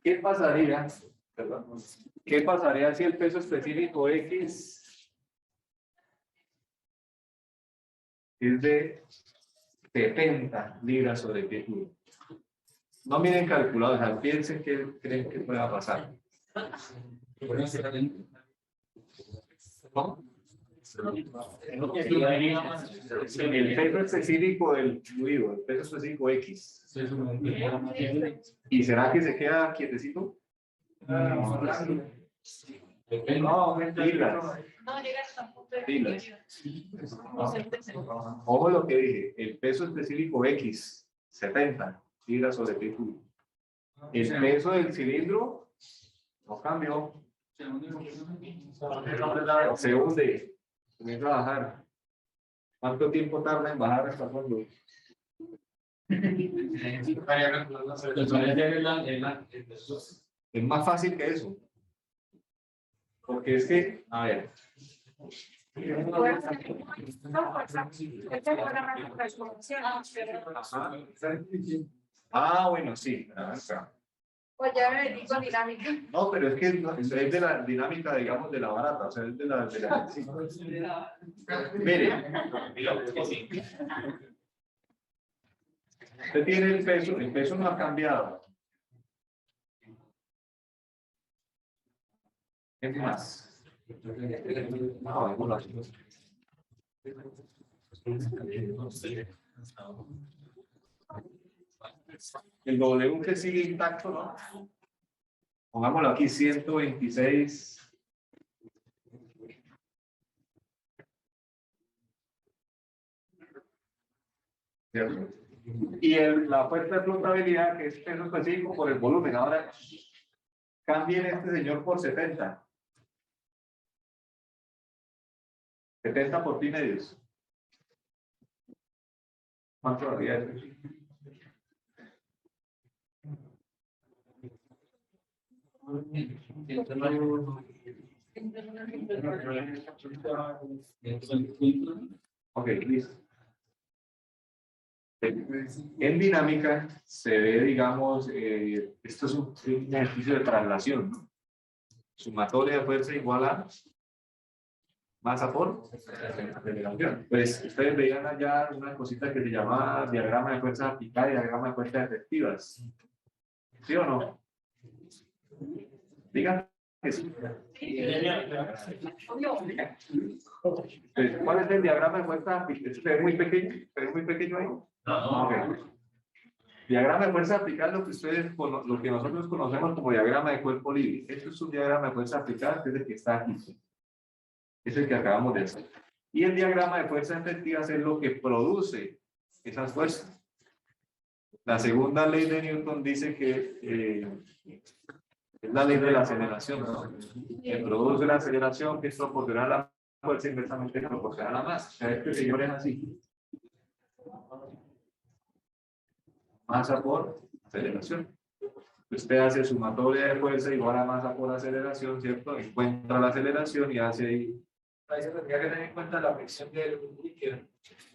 ¿qué pasaría? Perdón. ¿Qué pasaría si el peso específico X es de 70 libras sobre pie cúbico? No miren calculados, o sea, piensen qué creen que pueda pasar. ¿Cómo? El peso específico del fluido, el peso específico X. ¿Y será que se queda quietecito? No, pilas. No llega hasta un punto de Pilas. equilibrio. Ojo lo que dije, el peso específico X, 70 libras sobre pie cúbico. El peso del cilindro no cambió. Se hunde, comienza a bajar. ¿Cuánto tiempo tarda en bajar hasta el fondo? Es más fácil que eso. Porque es que, a ver. Ah, bueno, sí. Pues ya me metí con dinámica. No, pero es que es de la dinámica, digamos, de la barata, o sea, es de la sí. Mire, usted tiene el peso no ha cambiado. ¿Qué más? El W que sigue intacto, ¿no? Pongámoslo aquí, 126. ¿Cierto? Y la fuerza de flotabilidad, que es peso específico por el volumen. Ahora, cambien este señor por 70. 70 por pi medios. ¿Cuánto habría eso? Ok, listo. En dinámica se ve, digamos, esto es un ejercicio de traslación, ¿no? Sumatoria de fuerza igual a masa por aceleración. Pues ustedes veían allá una cosita que se llama diagrama de fuerzas aplicadas y diagrama de fuerzas efectivas. ¿Sí o no? Digan que sí. Pues, ¿cuál es el diagrama de fuerzas aplicadas? ¿Es muy pequeño? ¿Es muy pequeño ahí? No. Okay. Diagrama de fuerza aplicada, lo que nosotros conocemos como diagrama de cuerpo libre. Esto es un diagrama de fuerza aplicada, que es el que está aquí. Es el que acabamos de hacer. Y el diagrama de fuerzas efectivas es lo que produce esas fuerzas. La segunda ley de Newton dice que es la ley de la aceleración, ¿no? Que produce la aceleración que es proporcional a la fuerza inversamente proporcional a la masa. O sea, este señor es así. Masa por aceleración. Usted hace sumatoria de fuerza igual a masa por aceleración, ¿cierto? Encuentra la aceleración y hace ahí. Ahí se tendría que tener en cuenta la fricción del líquido.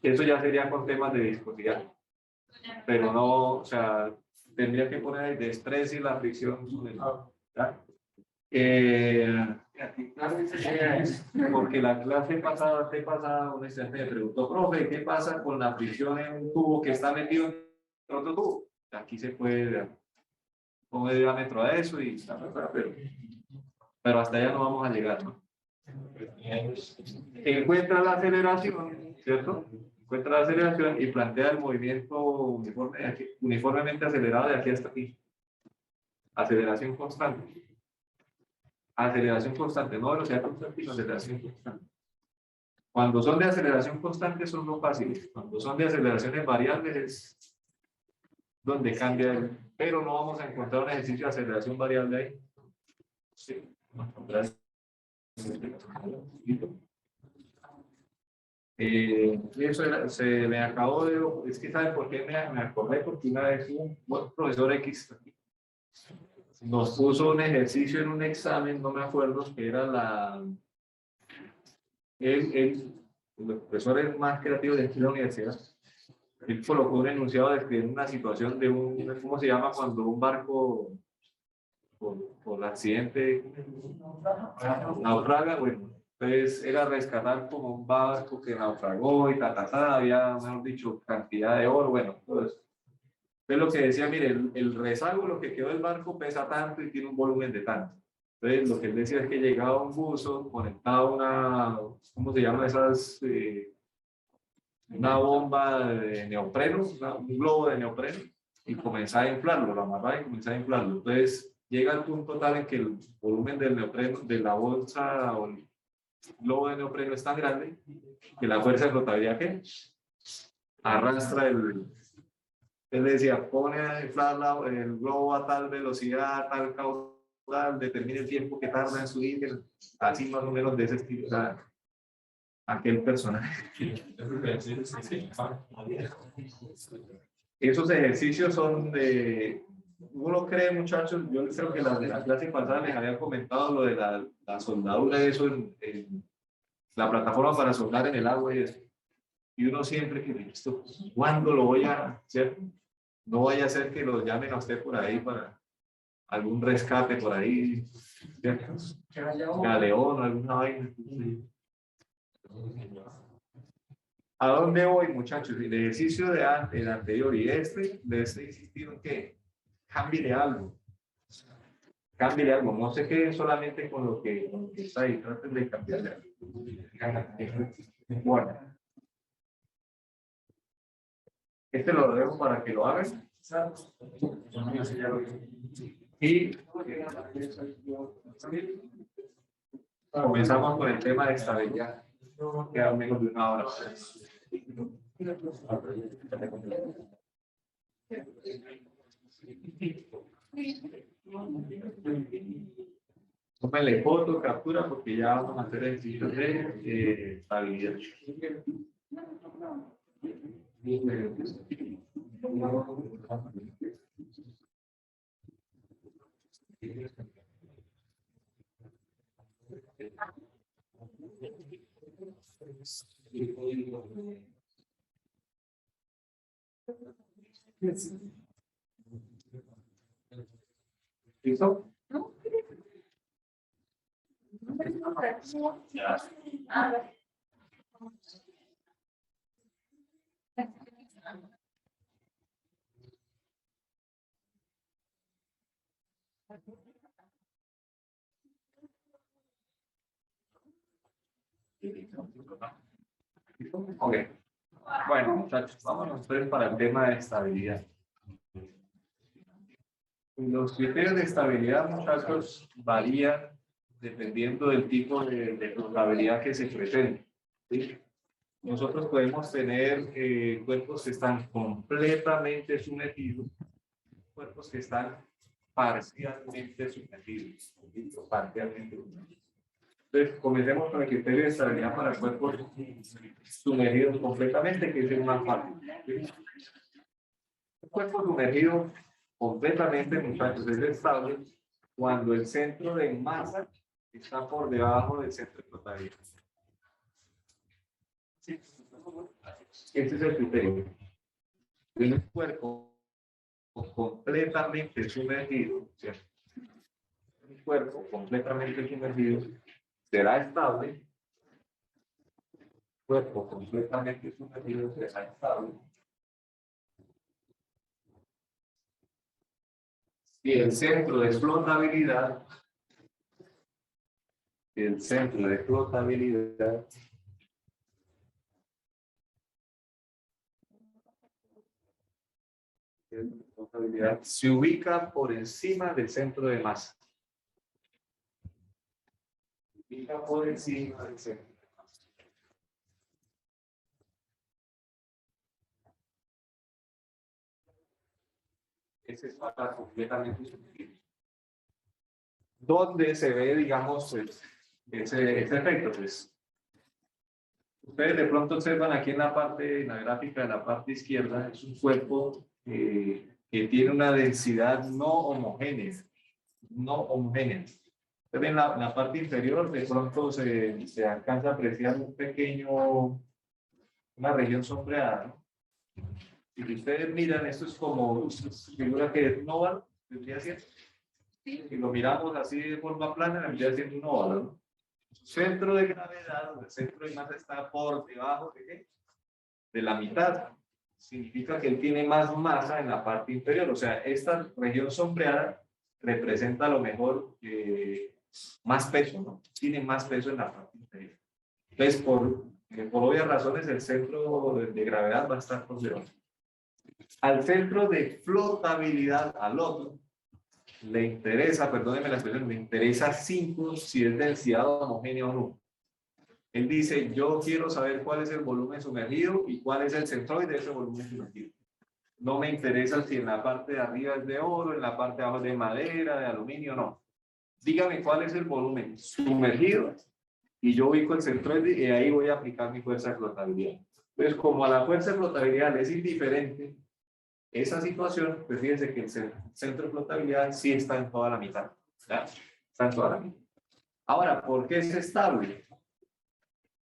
Eso ya sería con temas de viscosidad. Pero no, o sea, tendría que poner el de estrés y la fricción. ¿Ya? Porque la clase pasada, un estudiante me preguntó, profe, ¿qué pasa con la fricción en un tubo que está metido en otro tubo? Aquí se puede poner diámetro a eso y pero hasta allá no vamos a llegar, ¿no? Encuentra la aceleración, ¿cierto? Encuentra la aceleración y plantea el movimiento uniformemente acelerado de aquí hasta aquí. Aceleración constante. Aceleración constante, no velocidad constante, sino aceleración constante. Cuando son de aceleración constante son no fáciles. Cuando son de aceleraciones variables es donde cambia el... Pero no vamos a encontrar un ejercicio de aceleración variable ahí. Sí. Se me acabó de... Es que ¿saben por qué me acordé? Porque una vez un buen profesor X nos puso un ejercicio en un examen, no me acuerdo, que era la... Los profesores más creativos de la universidad, él colocó un enunciado describiendo una situación de un, ¿cómo se llama cuando un barco por accidente naufraga? Bueno, entonces era rescatar como un barco que naufragó y había, mejor dicho, cantidad de oro, bueno, todo eso. Entonces lo que decía, mire, el rezago, lo que quedó del barco pesa tanto y tiene un volumen de tanto. Entonces lo que él decía es que llegaba un buzo conectado a una, ¿cómo se llama esas? Una bomba de neopreno, un globo de neopreno, y comenzaba a inflarlo, lo amarraba y comenzaba a inflarlo. Entonces llega al punto tal en que el volumen del neopreno, de la bolsa o el globo de neopreno es tan grande que la fuerza de flotabilidad que arrastra el... Él decía, pone a inflar el globo a tal velocidad, a tal caudal, determina el tiempo que tarda en subir, así más o menos de ese estilo. O sea, aquel personaje. Esos ejercicios son de... Uno cree, muchachos, yo creo que la clase pasada les había comentado lo de la soldadura, eso en la plataforma para soldar en el agua y eso. Y uno siempre que esto, ¿cuándo lo voy a hacer? No vaya a ser que lo llamen a usted por ahí para algún rescate por ahí, ¿cierto? Galeón o alguna vaina. ¿A dónde voy, muchachos? El ejercicio el anterior y les he insistido en que cambie algo. Cambie algo. No se queden solamente con lo que está ahí. Traten de cambiarle algo. Bueno. Este lo dejo para que lo hagan. Y comenzamos con el tema de estabilidad. Queda menos de una hora. Tómenle foto, captura, porque ya vamos a hacer ejercicios de estabilidad. ¿Listo? Ok. Bueno, muchachos, vámonos pues para el tema de estabilidad. Los criterios de estabilidad, muchachos, varían dependiendo del tipo de flotabilidad que se pretende. ¿Sí? Nosotros podemos tener cuerpos que están completamente sumergidos, cuerpos que están parcialmente sumergidos. Parcialmente sumergidos. Entonces, comencemos con el criterio de estabilidad para cuerpos sumergidos completamente, que es el más fácil. ¿Sí? Un cuerpo sumergido completamente, muchachos, es estable cuando el centro de masa está por debajo del centro de flotabilidad. ¿Sí? Ese es el criterio. Un cuerpo completamente sumergido, ¿cierto? Un cuerpo completamente sumergido será estable. Cuerpo completamente sumergido será estable. Y el centro de flotabilidad el centro de flotabilidad se ubica por encima del centro de masa. Se ubica por encima del centro de masa. Ese es para completamente subjetivo. ¿Dónde se ve, digamos, ese efecto? Pues, ustedes de pronto observan aquí en la gráfica de la parte izquierda, es un cuerpo que tiene una densidad no homogénea. No homogénea. Ustedes ven la parte inferior, de pronto se alcanza a apreciar una región sombreada, ¿no? Y si ustedes miran, esto es como figura que es un óvalo, vendría siendo. Sí. Si lo miramos así de forma plana, vendría siendo un óvalo, ¿no? Su centro de gravedad, o el centro de masa está por debajo de ¿qué? De la mitad. Significa que él tiene más masa en la parte inferior. O sea, esta región sombreada representa a lo mejor más peso, ¿no? Tiene más peso en la parte inferior. Entonces, por obvias razones, el centro de gravedad va a estar por debajo. Al centro de flotabilidad, al otro, le interesa, perdónenme la expresión, le interesa 5 si es densidad homogénea o no. Él dice, yo quiero saber cuál es el volumen sumergido y cuál es el centroide de ese volumen sumergido. No me interesa si en la parte de arriba es de oro, en la parte de abajo es de madera, de aluminio, no. Dígame cuál es el volumen sumergido y yo ubico el centroide y ahí voy a aplicar mi fuerza de flotabilidad. Entonces, como a la fuerza de flotabilidad es indiferente esa situación, pues fíjense que el centro de flotabilidad sí está en toda la mitad. ¿Ya? Está en toda la mitad. Ahora, ¿por qué es estable?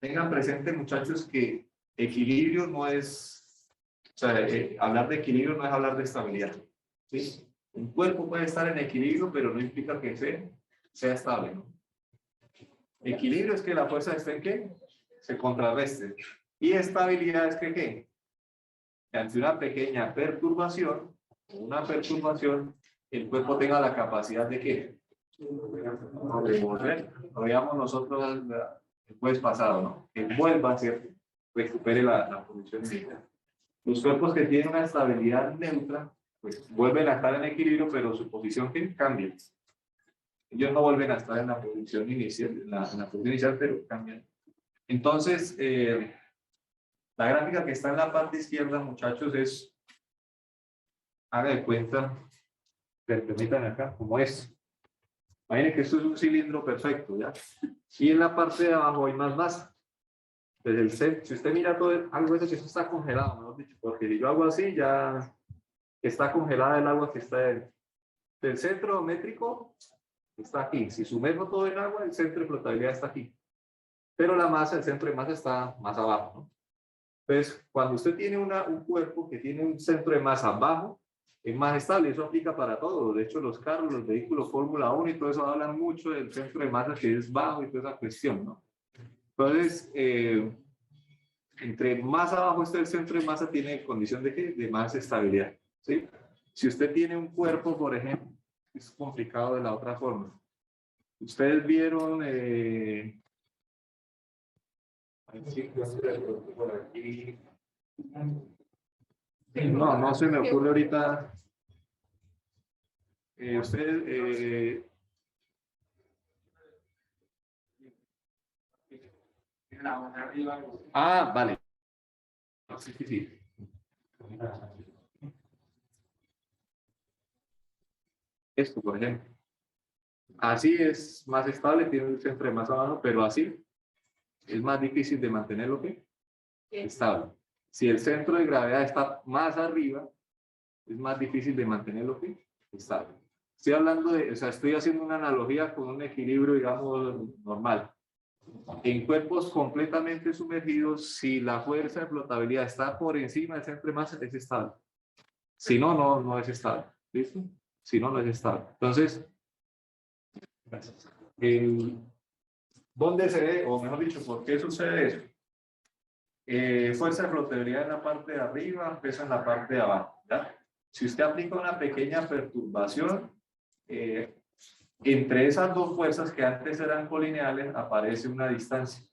Tengan presente, muchachos, que equilibrio no es, o sea, hablar de equilibrio no es hablar de estabilidad. ¿Sí? Un cuerpo puede estar en equilibrio, pero no implica que sea estable, ¿no? Equilibrio es que la fuerza esté en ¿qué? Se contrarreste. Y estabilidad es que ¿qué? Que ante una pequeña perturbación, el cuerpo tenga la capacidad de ¿qué? De volver. Lo veíamos nosotros el jueves pasado, ¿no? Que vuelva a ser, recupere la posición inicial. Los cuerpos que tienen una estabilidad neutra, pues vuelven a estar en equilibrio, pero su posición cambia. Ellos no vuelven a estar en la posición inicial, pero cambian. Entonces, la gráfica que está en la parte izquierda, muchachos, es, haga de cuenta, permítanme acá, como es. Imaginen que esto es un cilindro perfecto, ¿ya? Y en la parte de abajo hay más masa. Entonces, si usted mira todo, algo de eso que esto está congelado, mejor dicho, porque si yo hago así, ya está congelada el agua que está dentro. El centro métrico está aquí. Si sumerjo todo el agua, el centro de flotabilidad está aquí. Pero la masa, el centro de masa está más abajo, ¿no? Entonces, cuando usted tiene un cuerpo que tiene un centro de masa bajo, es más estable. Eso aplica para todo. De hecho, los carros, los vehículos Fórmula 1 y todo eso hablan mucho del centro de masa que es bajo y toda esa cuestión, ¿no? Entonces, entre más abajo esté el centro de masa, tiene condición de ¿qué? De más estabilidad, ¿sí? Si usted tiene un cuerpo, por ejemplo, es complicado de la otra forma. Ustedes vieron... por aquí. No se me ocurre ahorita. Ustedes. Vale. Sí. Esto, por ejemplo. Así es más estable, tiene un centro de masa abajo, pero así es más difícil de mantenerlo que estable. Si el centro de gravedad está más arriba, es más difícil de mantenerlo que estable. Estoy hablando de, o sea, estoy haciendo una analogía con un equilibrio, digamos, normal. En cuerpos completamente sumergidos, si la fuerza de flotabilidad está por encima del centro de masa, es estable. Si no, no es estable. ¿Listo? Si no, no es estable. Entonces, ¿dónde se ve, o mejor dicho, por qué sucede eso? Fuerza de flotabilidad en la parte de arriba, peso en la parte de abajo, ¿ya? Si usted aplica una pequeña perturbación, Entre esas dos fuerzas que antes eran colineales aparece una distancia.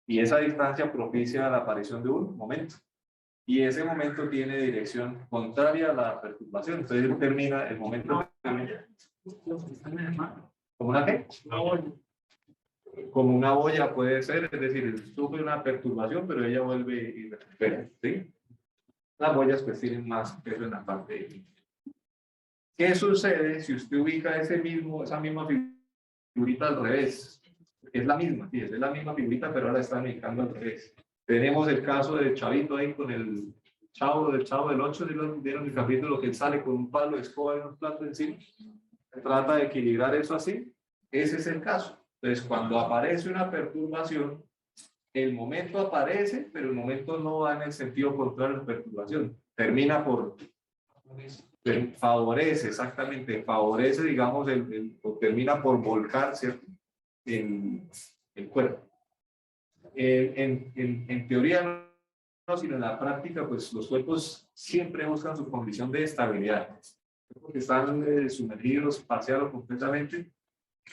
Y esa distancia propicia la aparición de un momento. Y ese momento tiene dirección contraria a la perturbación. Entonces termina el momento. ¿Como una qué? Como una olla puede ser, es decir, sufre una perturbación, pero ella vuelve y recupera. ¿Sí? Las ollas pues tienen más peso en la parte de... ¿Qué sucede si usted ubica esa misma figurita al revés? Es la misma, sí, es la misma figurita, pero ahora está ubicando al revés. Tenemos el caso del chavito ahí con el chavo del 8, vieron el capítulo que él sale con un palo de escoba y unos platos encima. Trata de equilibrar eso así. Ese es el caso. Entonces, cuando aparece una perturbación, el momento aparece, pero el momento no va en el sentido contrario a la perturbación. Termina por... favorece, exactamente, favorece, digamos, o termina por volcar, ¿cierto? El cuerpo. En teoría no, sino en la práctica, pues los cuerpos siempre buscan su condición de estabilidad. Porque están sumergidos parcial o completamente.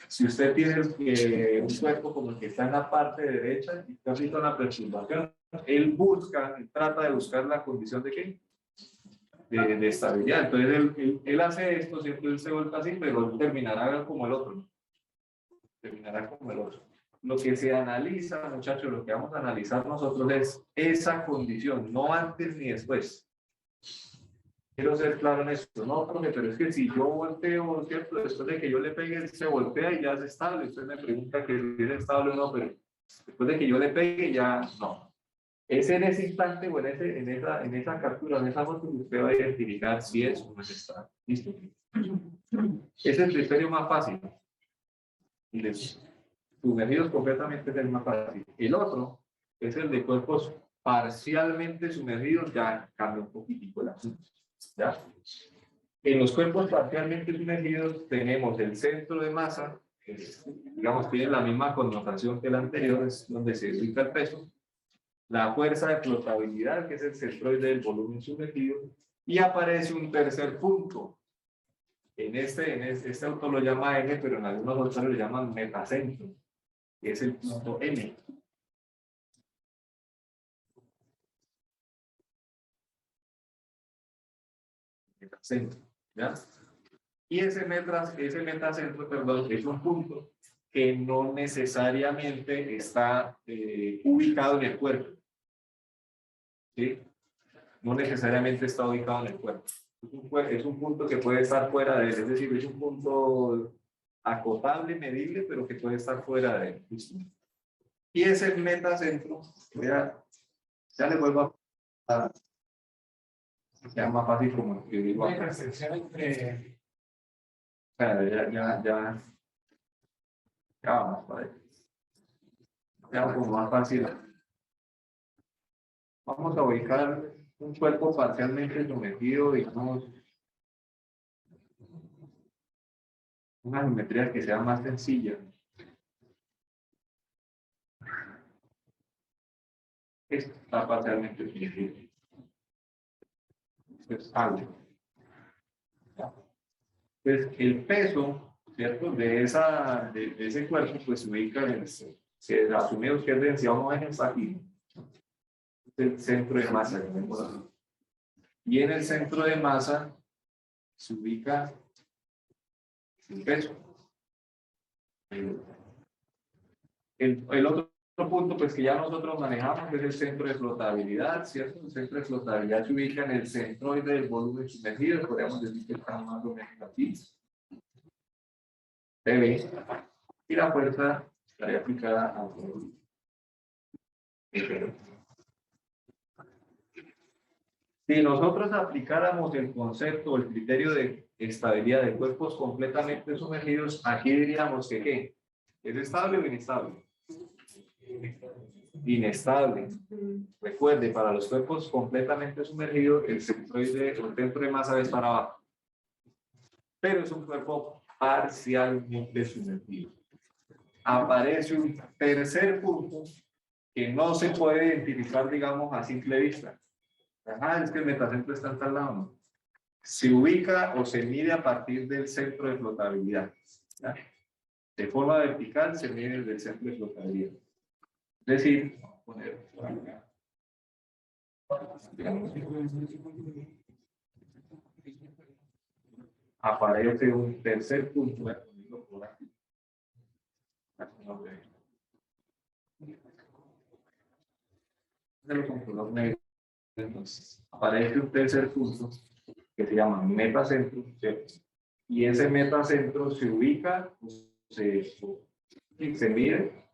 Si usted tiene un cuerpo como el que está en la parte derecha y está haciendo una perturbación, él trata de buscar la condición de ¿qué? De estabilidad. Entonces él hace esto, ¿cierto? Él se vuelve así, pero él terminará como el otro. Terminará como el otro. Lo que se analiza, muchachos, lo que vamos a analizar nosotros es esa condición, no antes ni después. Quiero ser claro en esto, no, profe, pero es que si yo volteo, ¿cierto? Después de que yo le pegue, se voltea y ya es estable. Usted me pregunta que si es estable o no, pero después de que yo le pegue, ya no. Es en ese instante o en esa captura, en esa foto, que usted va a identificar si es o no es estable. ¿Listo? Es el criterio más fácil. Y les sumergidos completamente es el más fácil. El otro es el de cuerpos parcialmente sumergidos, ya cambia un poquitico el asunto. ¿Ya? En los cuerpos parcialmente sumergidos tenemos el centro de masa, que digamos tiene la misma connotación que el anterior, es donde se ubica el peso, la fuerza de flotabilidad, que es el centroide del volumen sumergido, y aparece un tercer punto. Este autor lo llama M, pero en algunos autores lo llaman metacentro, que es el punto M. Metacentro, ¿ya? Y ese metacentro, perdón, es un punto que no necesariamente está ubicado en el cuerpo. ¿Sí? No necesariamente está ubicado en el cuerpo. Es un punto que puede estar fuera de él, es decir, es un punto acotable, medible, pero que puede estar fuera de él. Y ese metacentro, ya le vuelvo a... sea más fácil como escribirlo acá. Ya vamos para ahí. Ya como más fácil. Vamos a ubicar un cuerpo parcialmente sometido, digamos, una geometría que sea más sencilla. Esto está parcialmente sometido. Esto es algo. Pues el peso, ¿cierto? De ese cuerpo, pues se ubica en se asume que es densidad homogénea aquí. El centro de masa. Y en el centro de masa se ubica el peso. El otro punto pues que ya nosotros manejamos es el centro de flotabilidad, ¿cierto? El centro de flotabilidad se ubica en el centroide del volumen sumergido, podríamos decir que está más o menos aquí. PB. Y la fuerza estaría aplicada a todo. Si nosotros aplicáramos el concepto o el criterio de estabilidad de cuerpos completamente sumergidos, aquí diríamos que ¿qué? ¿Es estable o inestable? Inestable. Recuerde, para los cuerpos completamente sumergidos, el centroide o el centro de masa es para abajo. Pero es un cuerpo parcialmente sumergido. Aparece un tercer punto que no se puede identificar, digamos, a simple vista. Ah, es que el metacentro está en tal lado, ¿no? se ubica o se mide a partir del centro de flotabilidad. ¿Ya? De forma vertical se mide desde el centro de flotabilidad. Es decir, vamos a poner por acá. Aparece un tercer punto. Entonces, aparece un tercer punto que se llama metacentro, ¿cierto? Y ese metacentro se ubica, se mide,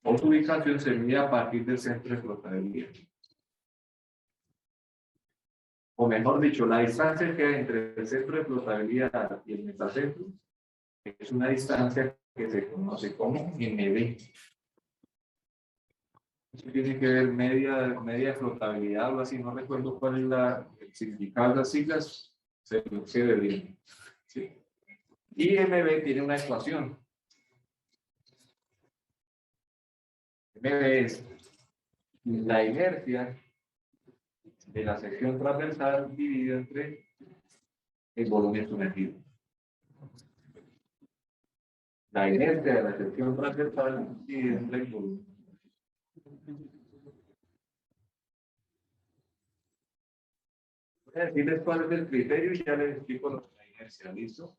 o su ubicación se mide a partir del centro de flotabilidad. O mejor dicho, la distancia que hay entre el centro de flotabilidad y el metacentro es una distancia que se conoce como MB. Eso tiene que ver media flotabilidad o algo así, no recuerdo cuál es el significado de las siglas, se debería. ¿Sí? Y MB tiene una ecuación. MB es la inercia de la sección transversal dividida entre el volumen sumergido. La inercia de la sección transversal dividida entre el volumen. Voy a decirles cuál es el criterio y ya les explico lo de la inercia. ¿Listo?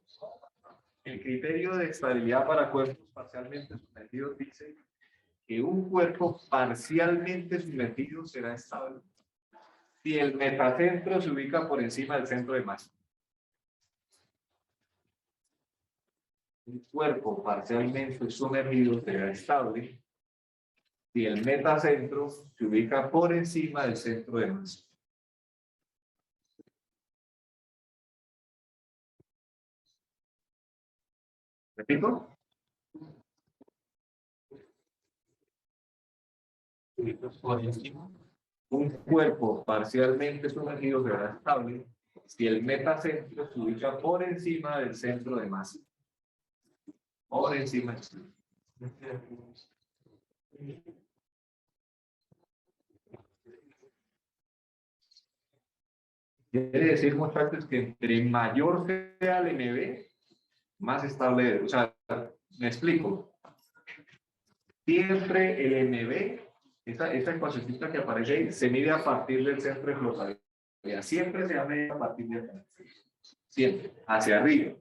El criterio de estabilidad para cuerpos parcialmente sumergidos dice que un cuerpo parcialmente sumergido será estable si el metacentro se ubica por encima del centro de masa. Un cuerpo parcialmente sumergido será estable si el metacentro se ubica por encima del centro de masa. ¿Repito? Un cuerpo parcialmente sumergido será estable si el metacentro se ubica por encima del centro de masa. Por encima. Quiere decir, muchachos, que entre mayor sea el MB, más estable es. O sea, me explico. Siempre el MB, esa ecuación que aparece ahí, se mide a partir del centro de flotabilidad. Siempre se mide a partir de acá. Siempre, hacia arriba.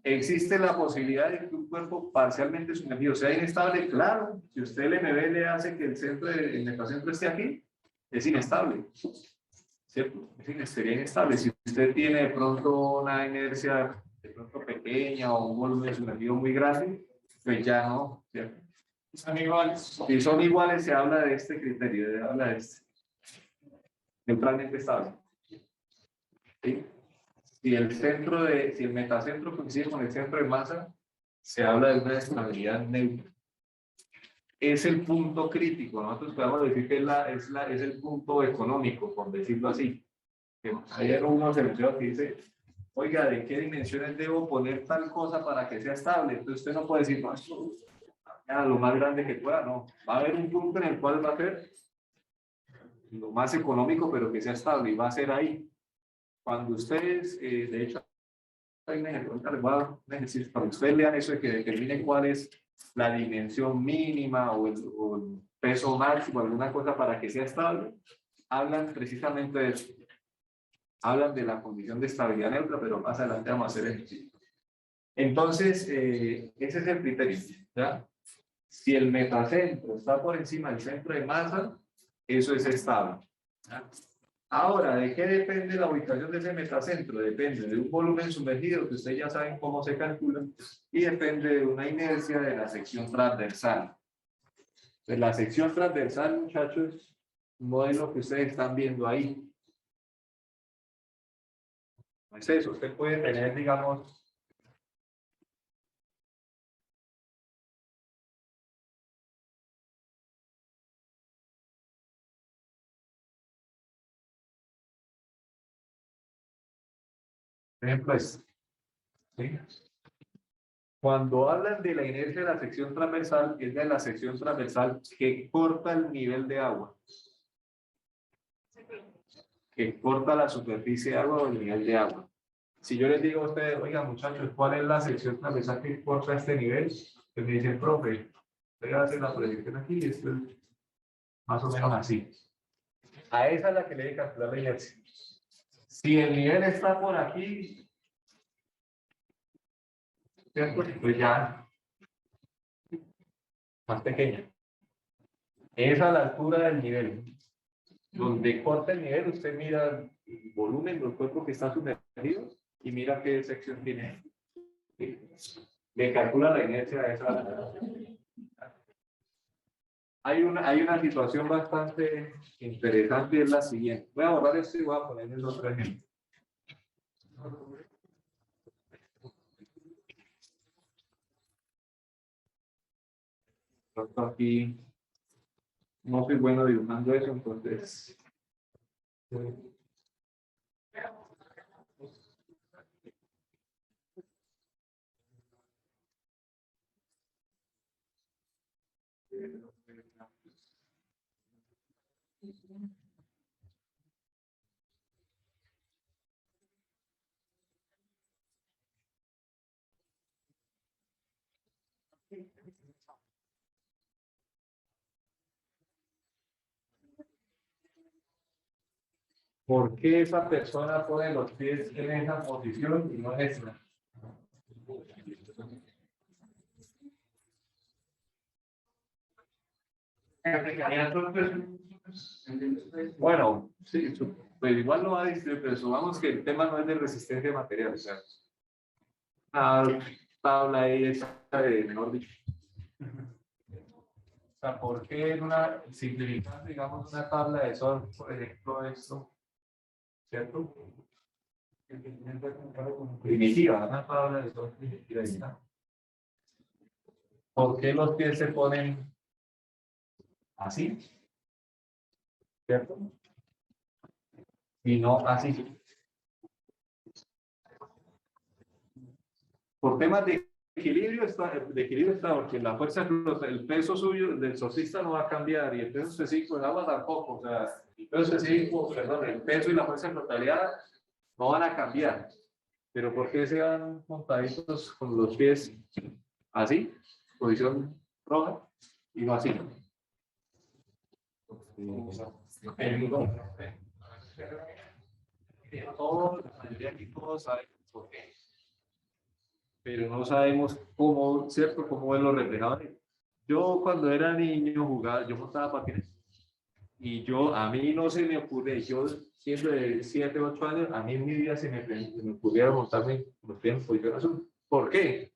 ¿Existe la posibilidad de que un cuerpo parcialmente sumergido sea inestable? Claro. Si usted el MB le hace que el metacentro esté aquí, es inestable. ¿Cierto? Sería inestable. Si usted tiene de pronto una inercia de pronto pequeña o un volumen sumergido muy grande, pues ya no, ¿cierto? Son iguales. Si son iguales, se habla de este criterio, se habla de este. Neutralmente estable. ¿Sí? Si el metacentro coincide con el centro de masa, se habla de una estabilidad neutra. Es el punto crítico. Nosotros podemos decir que es el punto económico, por decirlo así. Ayer uno se que dice, oiga, ¿de qué dimensiones debo poner tal cosa para que sea estable? Entonces usted no puede decir, no, esto lo más grande que pueda, no. Va a haber un punto en el cual va a ser lo más económico, pero que sea estable, y va a ser ahí. Cuando ustedes, de hecho, hay un ejemplo, les voy a dar un ejercicio para que ustedes lean eso de que determinen cuál es la dimensión mínima o el peso máximo, alguna cosa para que sea estable. Hablan precisamente de eso. Hablan de la condición de estabilidad neutra, pero más adelante vamos a hacer ejercicio. Entonces, ese es el criterio, ¿ya? Si el metacentro está por encima del centro de masa, eso es estable. ¿Ya? Ahora, ¿de qué depende la ubicación de ese metacentro? Depende de un volumen sumergido, que ustedes ya saben cómo se calcula, y depende de una inercia de la sección transversal. Entonces, la sección transversal, muchachos, un modelo que ustedes están viendo ahí. No es eso, usted puede tener, digamos, por ejemplo, ¿sí? Cuando hablan de la inercia de la sección transversal, es de la sección transversal que corta el nivel de agua. que corta la superficie de agua o el nivel de agua. Si yo les digo a ustedes, oiga muchachos, ¿cuál es la sección transversal que corta este nivel? Ustedes me dicen, profe, voy a hacer la proyección aquí y esto es más o menos así. A esa es la que le hay que calcular la inercia. Si el nivel está por aquí, ¿cierto? Pues ya más pequeña. Es a la altura del nivel. Donde corta el nivel, usted mira el volumen del cuerpo que está sumergido y mira qué sección tiene. Le calcula la inercia a esa. Hay una situación bastante interesante, es la siguiente. Voy a borrar esto y voy a poner el otro ejemplo. Aquí no soy bueno dibujando eso, entonces. ¿Por qué esa persona pone los pies en esa posición y no en esa? Bueno, sí, pues igual no va a decir, pero supongamos que el tema no es de resistencia material, o sea, una tabla ahí esa de menor dicho. O sea, ¿por qué en una, simplificando, digamos, una tabla de sol, por ejemplo, esto, ¿cierto? Primitiva, una tabla de sol primitiva. ¿Por qué los pies se ponen así? ¿Cierto? Y no así. Por temas de equilibrio está porque la fuerza, el peso suyo del surfista no va a cambiar y el peso específico del agua tampoco. O sea, el peso específico, perdón, el peso y la fuerza de flotabilidad no van a cambiar. Pero ¿por qué se van montaditos con los pies así? Posición roja y no así. Todos, la mayoría aquí todos saben por qué. Pero no sabemos cómo, ¿cierto? Cómo es lo reflejado. Yo cuando era niño jugaba, yo montaba patines. Y a mí no se me ocurre, yo siendo de 7, 8 años, a mí en mi vida se me ocurriera montarme los pies en posición azul. ¿Por qué?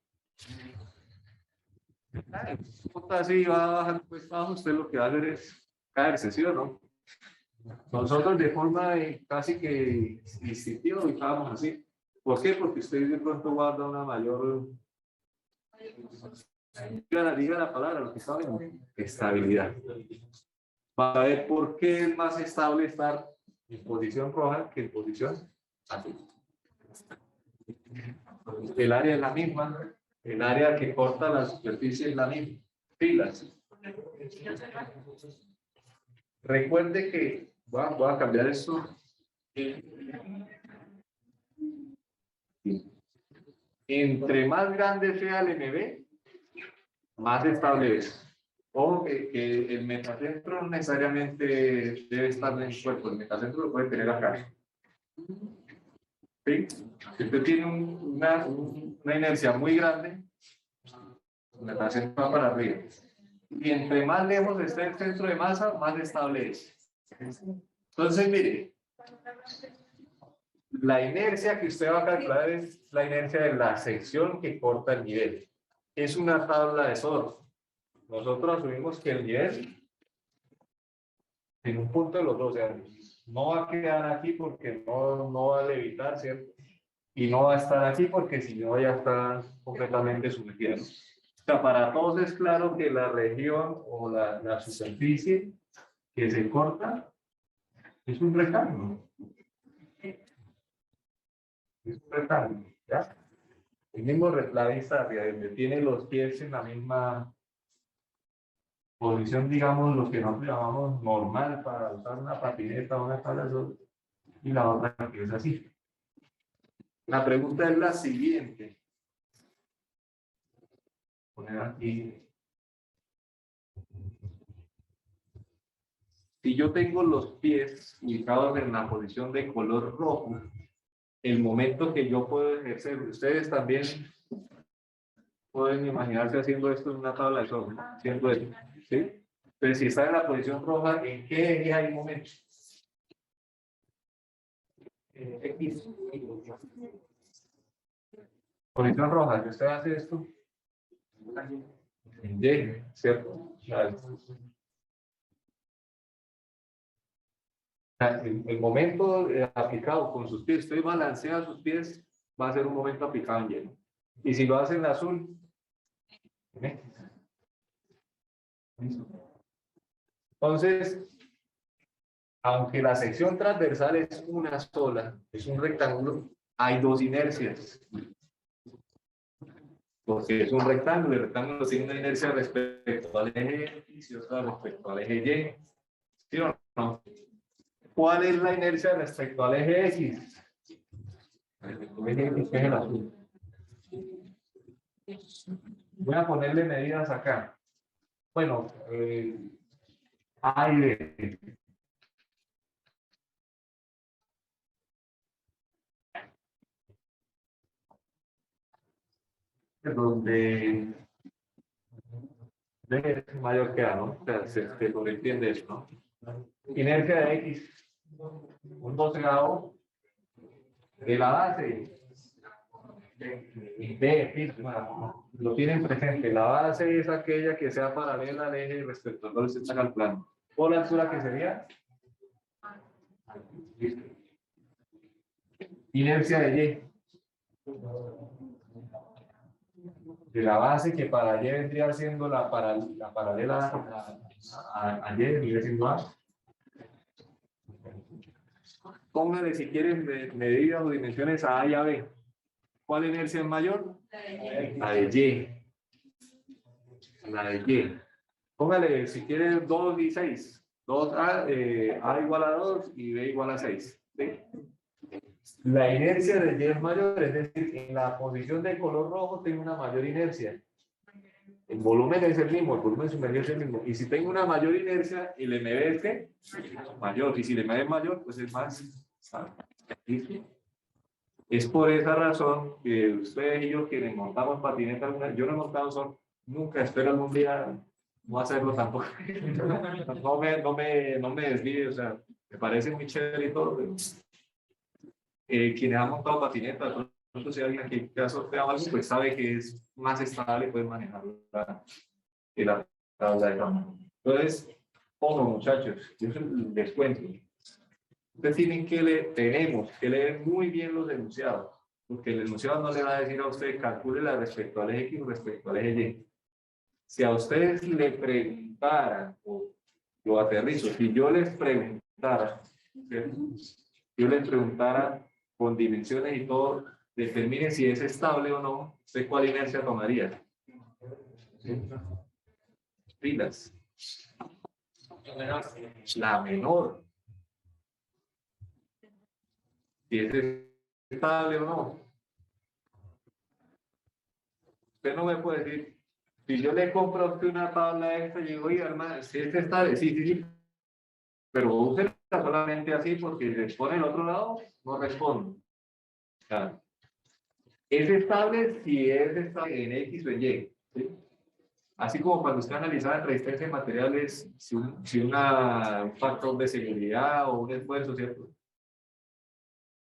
Monta así, va bajando, pues bajo, usted lo que va a hacer es caerse, ¿sí o no? Nosotros de forma casi que instintiva estábamos así. ¿Por qué? Porque usted de pronto guarda una mayor, diga la palabra, lo que saben, estabilidad. Para ver por qué es más estable estar en posición roja que en posición azul. El área es la misma, el área que corta la superficie es la misma. Filas. Recuerde que voy a cambiar esto. Entre más grande sea el MB, más estable es. Ojo que el metacentro no necesariamente debe estar en el cuerpo, el metacentro lo puede tener acá. ¿Sí? Si usted tiene una inercia muy grande, el metacentro va para arriba. Y entre más lejos esté el centro de masa, más estable es. Entonces, mire, la inercia que usted va a calcular es la inercia de la sección que corta el nivel. Es una tabla de surf. Nosotros asumimos que el nivel en un punto de los dos, o sea, no va a quedar aquí porque no va a levitar, ¿cierto? Y no va a estar aquí porque si no ya está completamente sumergido. O sea, para todos es claro que la región o la superficie que se corta es un rectángulo. Es un rectángulo, ¿ya? El mismo la vista donde tiene los pies en la misma posición, digamos, lo que nosotros llamamos normal para usar una patineta o una tabla de surf, y la otra que es así. La pregunta es la siguiente. Poner aquí. Si yo tengo los pies ubicados en la posición de color rojo, el momento que yo puedo ejercer, ustedes también pueden imaginarse haciendo esto en una tabla de sol, ¿no? Haciendo esto, ¿sí? Pero si está en la posición roja, ¿en qué eje hay momento? X. Posición roja, si usted hace esto, en Y, ¿cierto? El momento aplicado con sus pies, usted balancea sus pies, va a ser un momento aplicado en Y. Y si lo hace en azul, ¿eh? Entonces, aunque la sección transversal es una sola, es un rectángulo, hay dos inercias. Porque es un rectángulo, el rectángulo tiene una inercia respecto al eje X y otra respecto al eje Y. ¿Sí o no? ¿Cuál es la inercia respecto al eje X? Respecto al eje X, que es el azul. Voy a ponerle medidas acá. Bueno, A y B. Donde B es mayor que A, ¿no? O sea, se entiende eso, ¿no? Inercia de X, un 12avo de la base. B, bueno, lo tienen presente. La base es aquella que sea paralela al eje respecto al cual se está calculando. ¿O la altura que sería? Listo. Inercia de Y. De la base que para Y vendría siendo la paralela a Y, vendría siendo A. Póngale si quieren medidas o dimensiones a A y a B. ¿Cuál inercia es mayor? La de Y. La de Y. Póngale si quieren 2 y 6. 2A, A igual a 2 y B igual a 6. ¿Sí? La inercia de Y es mayor, es decir, en la posición de color rojo tengo una mayor inercia. El volumen es el mismo, el volumen sumergido es el mismo. Y si tengo una mayor inercia, el MB es ¿qué? Mayor. Y si el MB es mayor, pues es más. ¿Sí? Es por esa razón que ustedes y yo, quienes montamos patineta, yo no he montado son, nunca, espero algún día no hacerlo tampoco. No me desvíe, o sea, me parece muy chévere y todo, pero quienes han montado patineta, de pronto si alguien aquí que ha sorteado algo, pues sabe que es más estable, puede manejar la tabla de cambio. Entonces, ojo muchachos, yo les cuento. Ustedes tenemos que leer muy bien los enunciados, porque el enunciado no le va a decir a usted, calcúlela respecto al eje X o respecto al eje Y. Si a ustedes le preguntaran, o lo aterrizo, si yo les preguntara, ¿cierto? Yo les preguntara con dimensiones y todo, determine si es estable o no, ¿usted cuál inercia tomaría? ¿Sí? Pilas. La menor. Si es estable o no. Usted no me puede decir, si yo le compro a usted una tabla esta, yo digo, oiga, hermano, si es estable, sí, pero úsela solamente así porque si le pone el otro lado, no responde. Claro. Es estable si es estable en X o en Y. ¿Sí? Así como cuando usted analizaba en resistencia de materiales, un factor de seguridad o un esfuerzo, ¿cierto?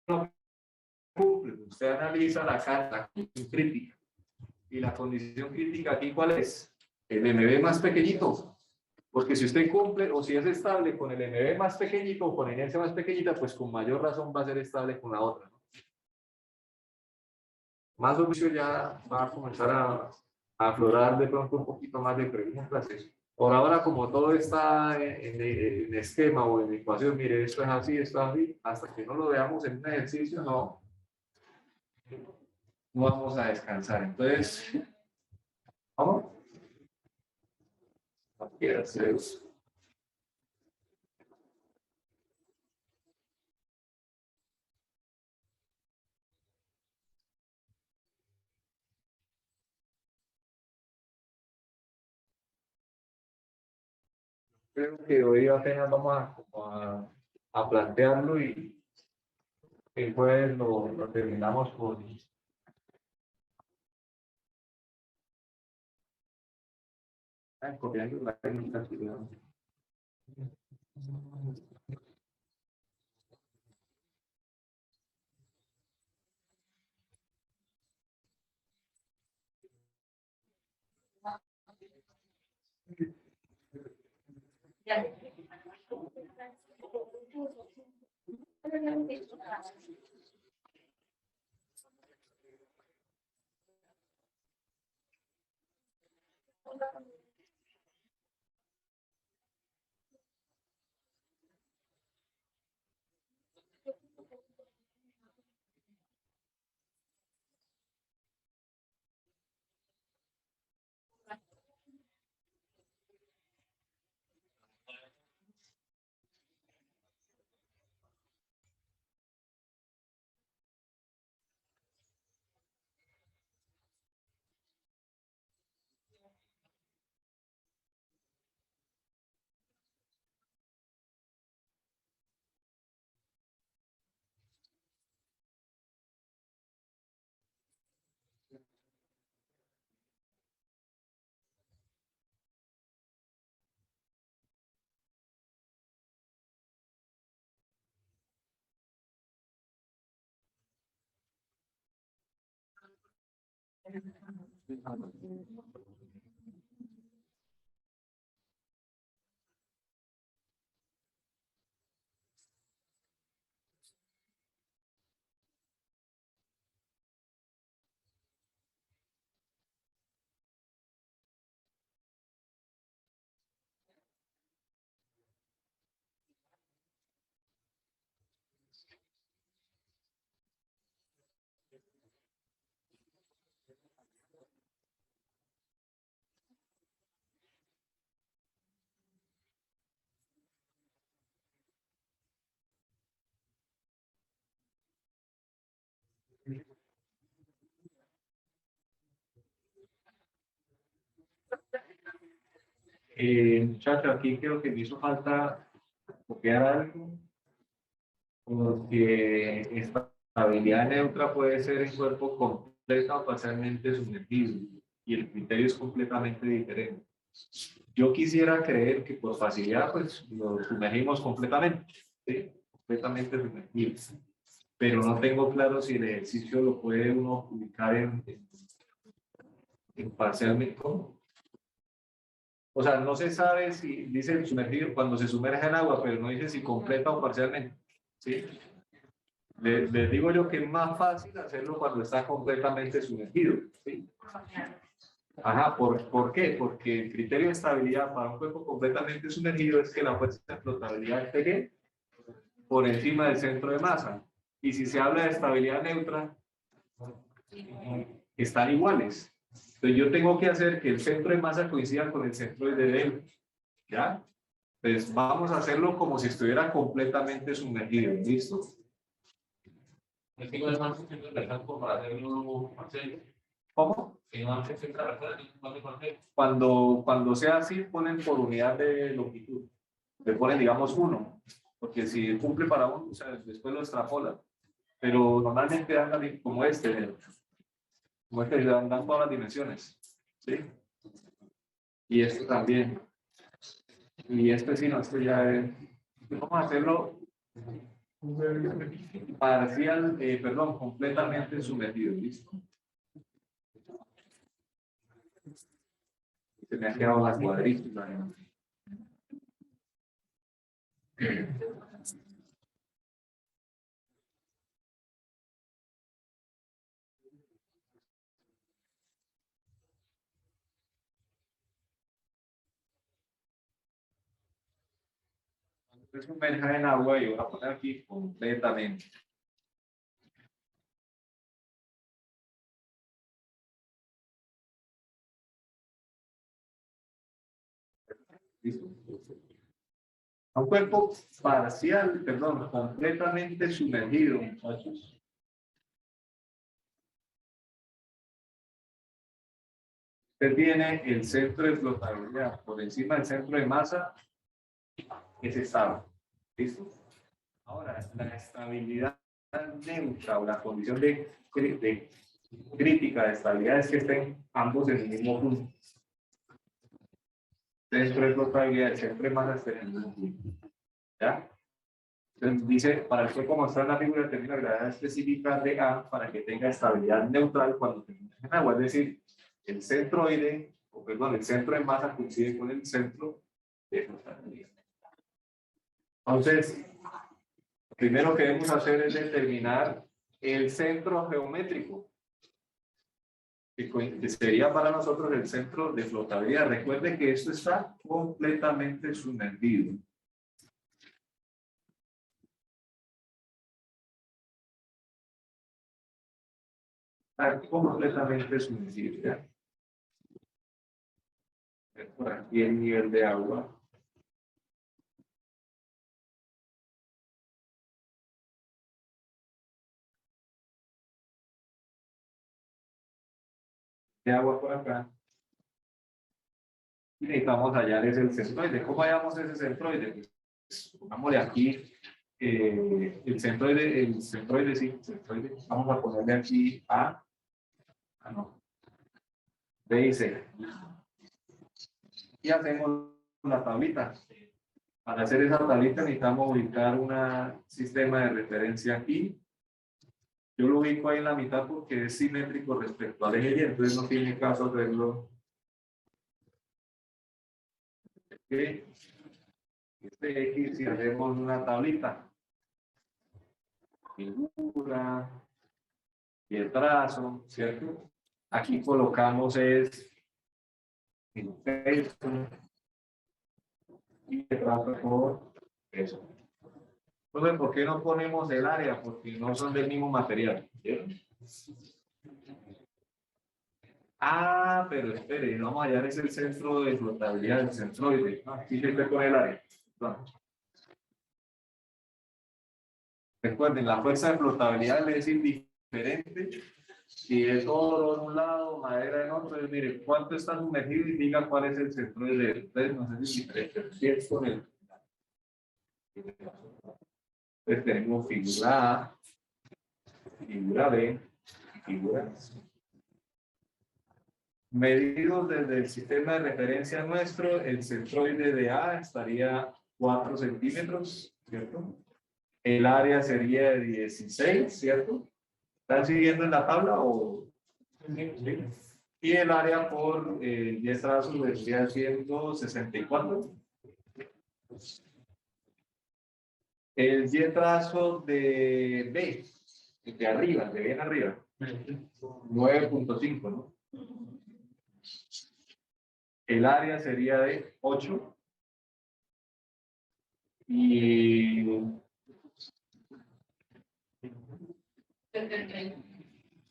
No cumple. Usted analiza la condición crítica. Y la condición crítica aquí, ¿cuál es? El MB más pequeñito. Porque si usted cumple o si es estable con el MB más pequeñito o con la inercia más pequeñita, pues con mayor razón va a ser estable con la otra, ¿no? Más o menos ya va a comenzar a aflorar de pronto un poquito más de preguntas. Por ahora, como todo está en esquema o en ecuación, mire, esto es así, hasta que no lo veamos en un ejercicio, no vamos a descansar. Entonces, vamos. Gracias. creo que hoy apenas vamos a plantearlo y el jueves lo terminamos con... copiando la técnica. Ya. Muchachos, aquí creo que me hizo falta copiar algo, porque estabilidad neutra puede ser en cuerpo completo o parcialmente sumergido, y el criterio es completamente diferente. Yo quisiera creer que por facilidad, pues lo sumergimos completamente, ¿sí? Completamente sumergido, pero no tengo claro si el ejercicio lo puede uno publicar en parcialmente. ¿Cómo? O sea, no se sabe si dice sumergido cuando se sumerge en agua, pero no dice si completa o parcialmente. ¿Sí? Les digo yo que es más fácil hacerlo cuando está completamente sumergido. ¿Sí? Ajá, ¿por qué? Porque el criterio de estabilidad para un cuerpo completamente sumergido es que la fuerza de flotabilidad esté por encima del centro de masa. Y si se habla de estabilidad neutra, están iguales. Entonces yo tengo que hacer que el centro de masa coincida con el centro de delta. ¿Ya? Pues vamos a hacerlo como si estuviera completamente sumergido. ¿Listo? Es que no es más simple para hacerlo parcial. ¿Cómo? Si no hace siempre parcial. Cuando sea así, ponen por unidad de longitud. Le ponen, digamos, 1. Porque si cumple para 1, o sea, después lo extrapola. Pero normalmente andan como este. Como este, dan todas las dimensiones. ¿Sí? Y esto también. Y este sí, no, esto ya es. Vamos a hacerlo parcial, perdón, completamente sumergido. ¿Listo? Se me ha quedado la cuadrícula. ¿No? Es sumerja en agua y voy a poner aquí completamente. ¿Listo? Un cuerpo parcial, perdón, completamente sumergido, muchachos. Usted tiene el centro de flotabilidad por encima del centro de masa es estable. ¿Listo? Ahora, la estabilidad neutra o la condición de crítica de estabilidad es que estén ambos en el mismo punto. Dentro de flotabilidad, siempre más hasta en el mismo punto. ¿Ya? Entonces dice, para que como mostrar la figura de la gravedad específica de A para que tenga estabilidad neutral cuando termine en agua, es decir, el centroide, o perdón, el centro de masa coincide con el centro de flotabilidad. Entonces, lo primero que debemos hacer es determinar el centro geométrico, que sería para nosotros el centro de flotabilidad. Recuerde que esto está completamente sumergido. Está completamente sumergido. ¿Ya? Por aquí el nivel de agua. De agua por acá. Y necesitamos hallar ese centroide. ¿Cómo hallamos ese centroide? Pues, pongámosle aquí el centroide, sí, el centroide. Vamos a ponerle aquí A. Ah, no. B y C. Y hacemos la tablita. Para hacer esa tablita necesitamos ubicar un sistema de referencia aquí. Yo lo ubico ahí en la mitad porque es simétrico respecto al eje Y, entonces no tiene caso hacerlo. Este X, si hacemos una tablita, figura y el trazo, ¿cierto? Aquí colocamos es el peso y el trazo por peso. Entonces, ¿por qué no ponemos el área? Porque no son del mismo material. ¿Cierto? Ah, pero espere, vamos a hallar es el centro de flotabilidad del centroide. Aquí se con el área. No. Recuerden, la fuerza de flotabilidad es indiferente si es oro en un lado, madera en otro. Entonces, mire, cuánto está sumergido y diga cuál es el centroide. Entonces, no sé si es indiferente. Si es con el. Entonces, tenemos figura A, figura B y figura C. Medidos desde el sistema de referencia nuestro, el centroide de A estaría 4 centímetros, ¿cierto? El área sería de 16, ¿cierto? ¿Están siguiendo en la tabla o? Sí. Y el área por 10 trazos vendría siendo 64. El 10 trazo de B, de arriba, de bien arriba, 9.5, ¿no? El área sería de 8 y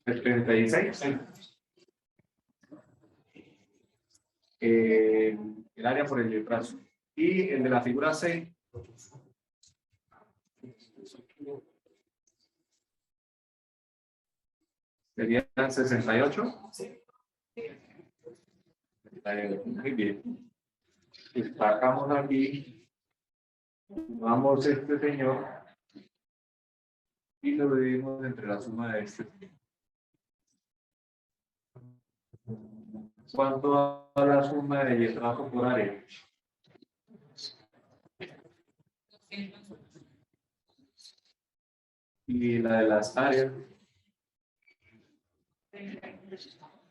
76. El área por el trazo. Y el de la figura C serían 68. Muy bien. Destacamos aquí, vamos este señor y lo dividimos entre la suma de este. ¿Cuánto da la suma de y trabajo por área? Y la de las áreas.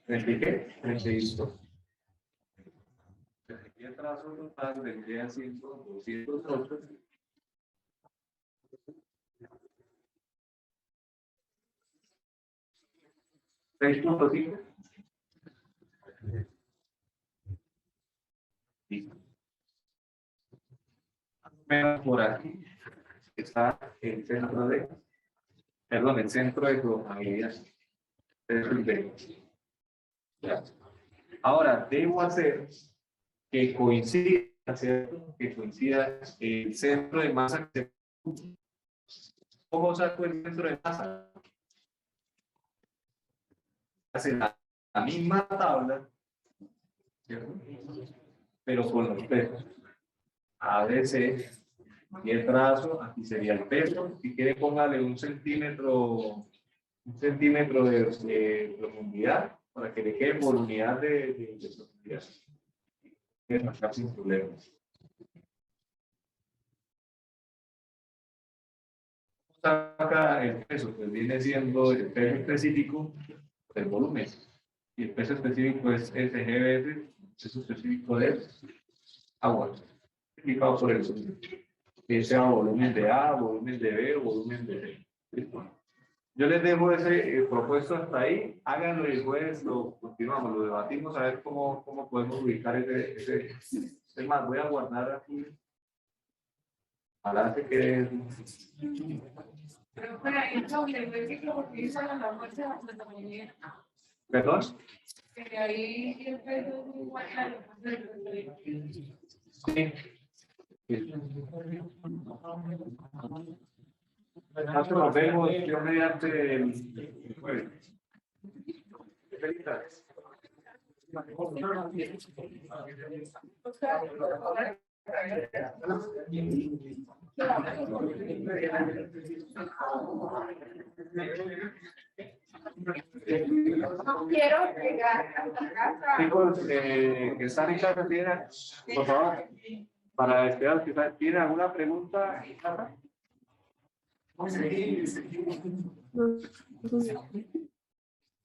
31. El trazo total vendría siendo 208. 6.5. Menos por aquí está el centro de, perdón, el centro de flotabilidad. Ahora, debo hacer que coincida, ¿cierto? Que coincida el centro de masa. ¿Cómo saco el centro de masa? Hace la misma tabla, ¿cierto? Pero con los pesos. ABC, y el trazo, aquí sería el peso. Si quiere, póngale un centímetro de profundidad para que le quede por unidad de profundidad. Puede marcar sin problemas. Acá el peso, pues viene siendo el peso específico del volumen. Y el peso específico es SGBS, el peso específico de agua, indicado por el sonido. Que sea volumen de A, volumen de B o volumen de C. ¿Listo? Yo les dejo ese propuesto hasta ahí. Háganlo y después lo continuamos, lo debatimos a ver cómo podemos ubicar ese. Es más, voy a guardar aquí. Adelante que Pero por ahí donde el vehículo, porque hizo la fuerza hasta la mañana. ¿Perdón? Que ahí el peso es igual a la fuerza del vehículo. Sí. Entonces nos vemos yo mediante el jueves. Felicidades. No quiero llegar hasta casa. Chicos, que están en casa, tienen, por favor, para esperar que tienen alguna pregunta.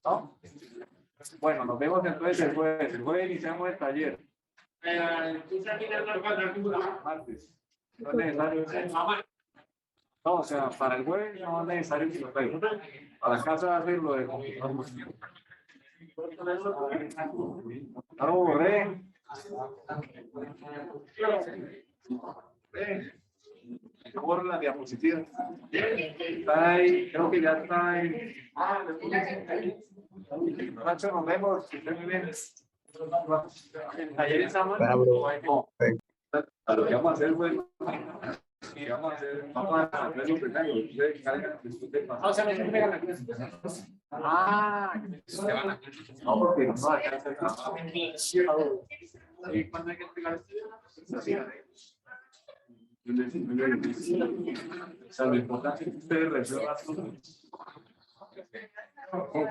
¿No? Bueno, nos vemos entonces el jueves. El jueves iniciamos el taller. Martes. No es necesario. No, o sea, para el jueves no es necesario que lo traigan. Para casa hacerlo de no, borré. Borro la diapositiva. Está ahí, creo que ya está ahí. Nacho, nos vemos. Que estén muy bien. Ayer estamos. A lo que vamos a hacer, bueno. Vamos a hacer lo primero. Ustedes cargan después de pasar. O sea, no se pegan la clase. Ah, se van a no, porque no alcanza el trabajo. ¿Y cuándo hay que entregar esto? O sea, lo importante es que ustedes resuelvan sus. Con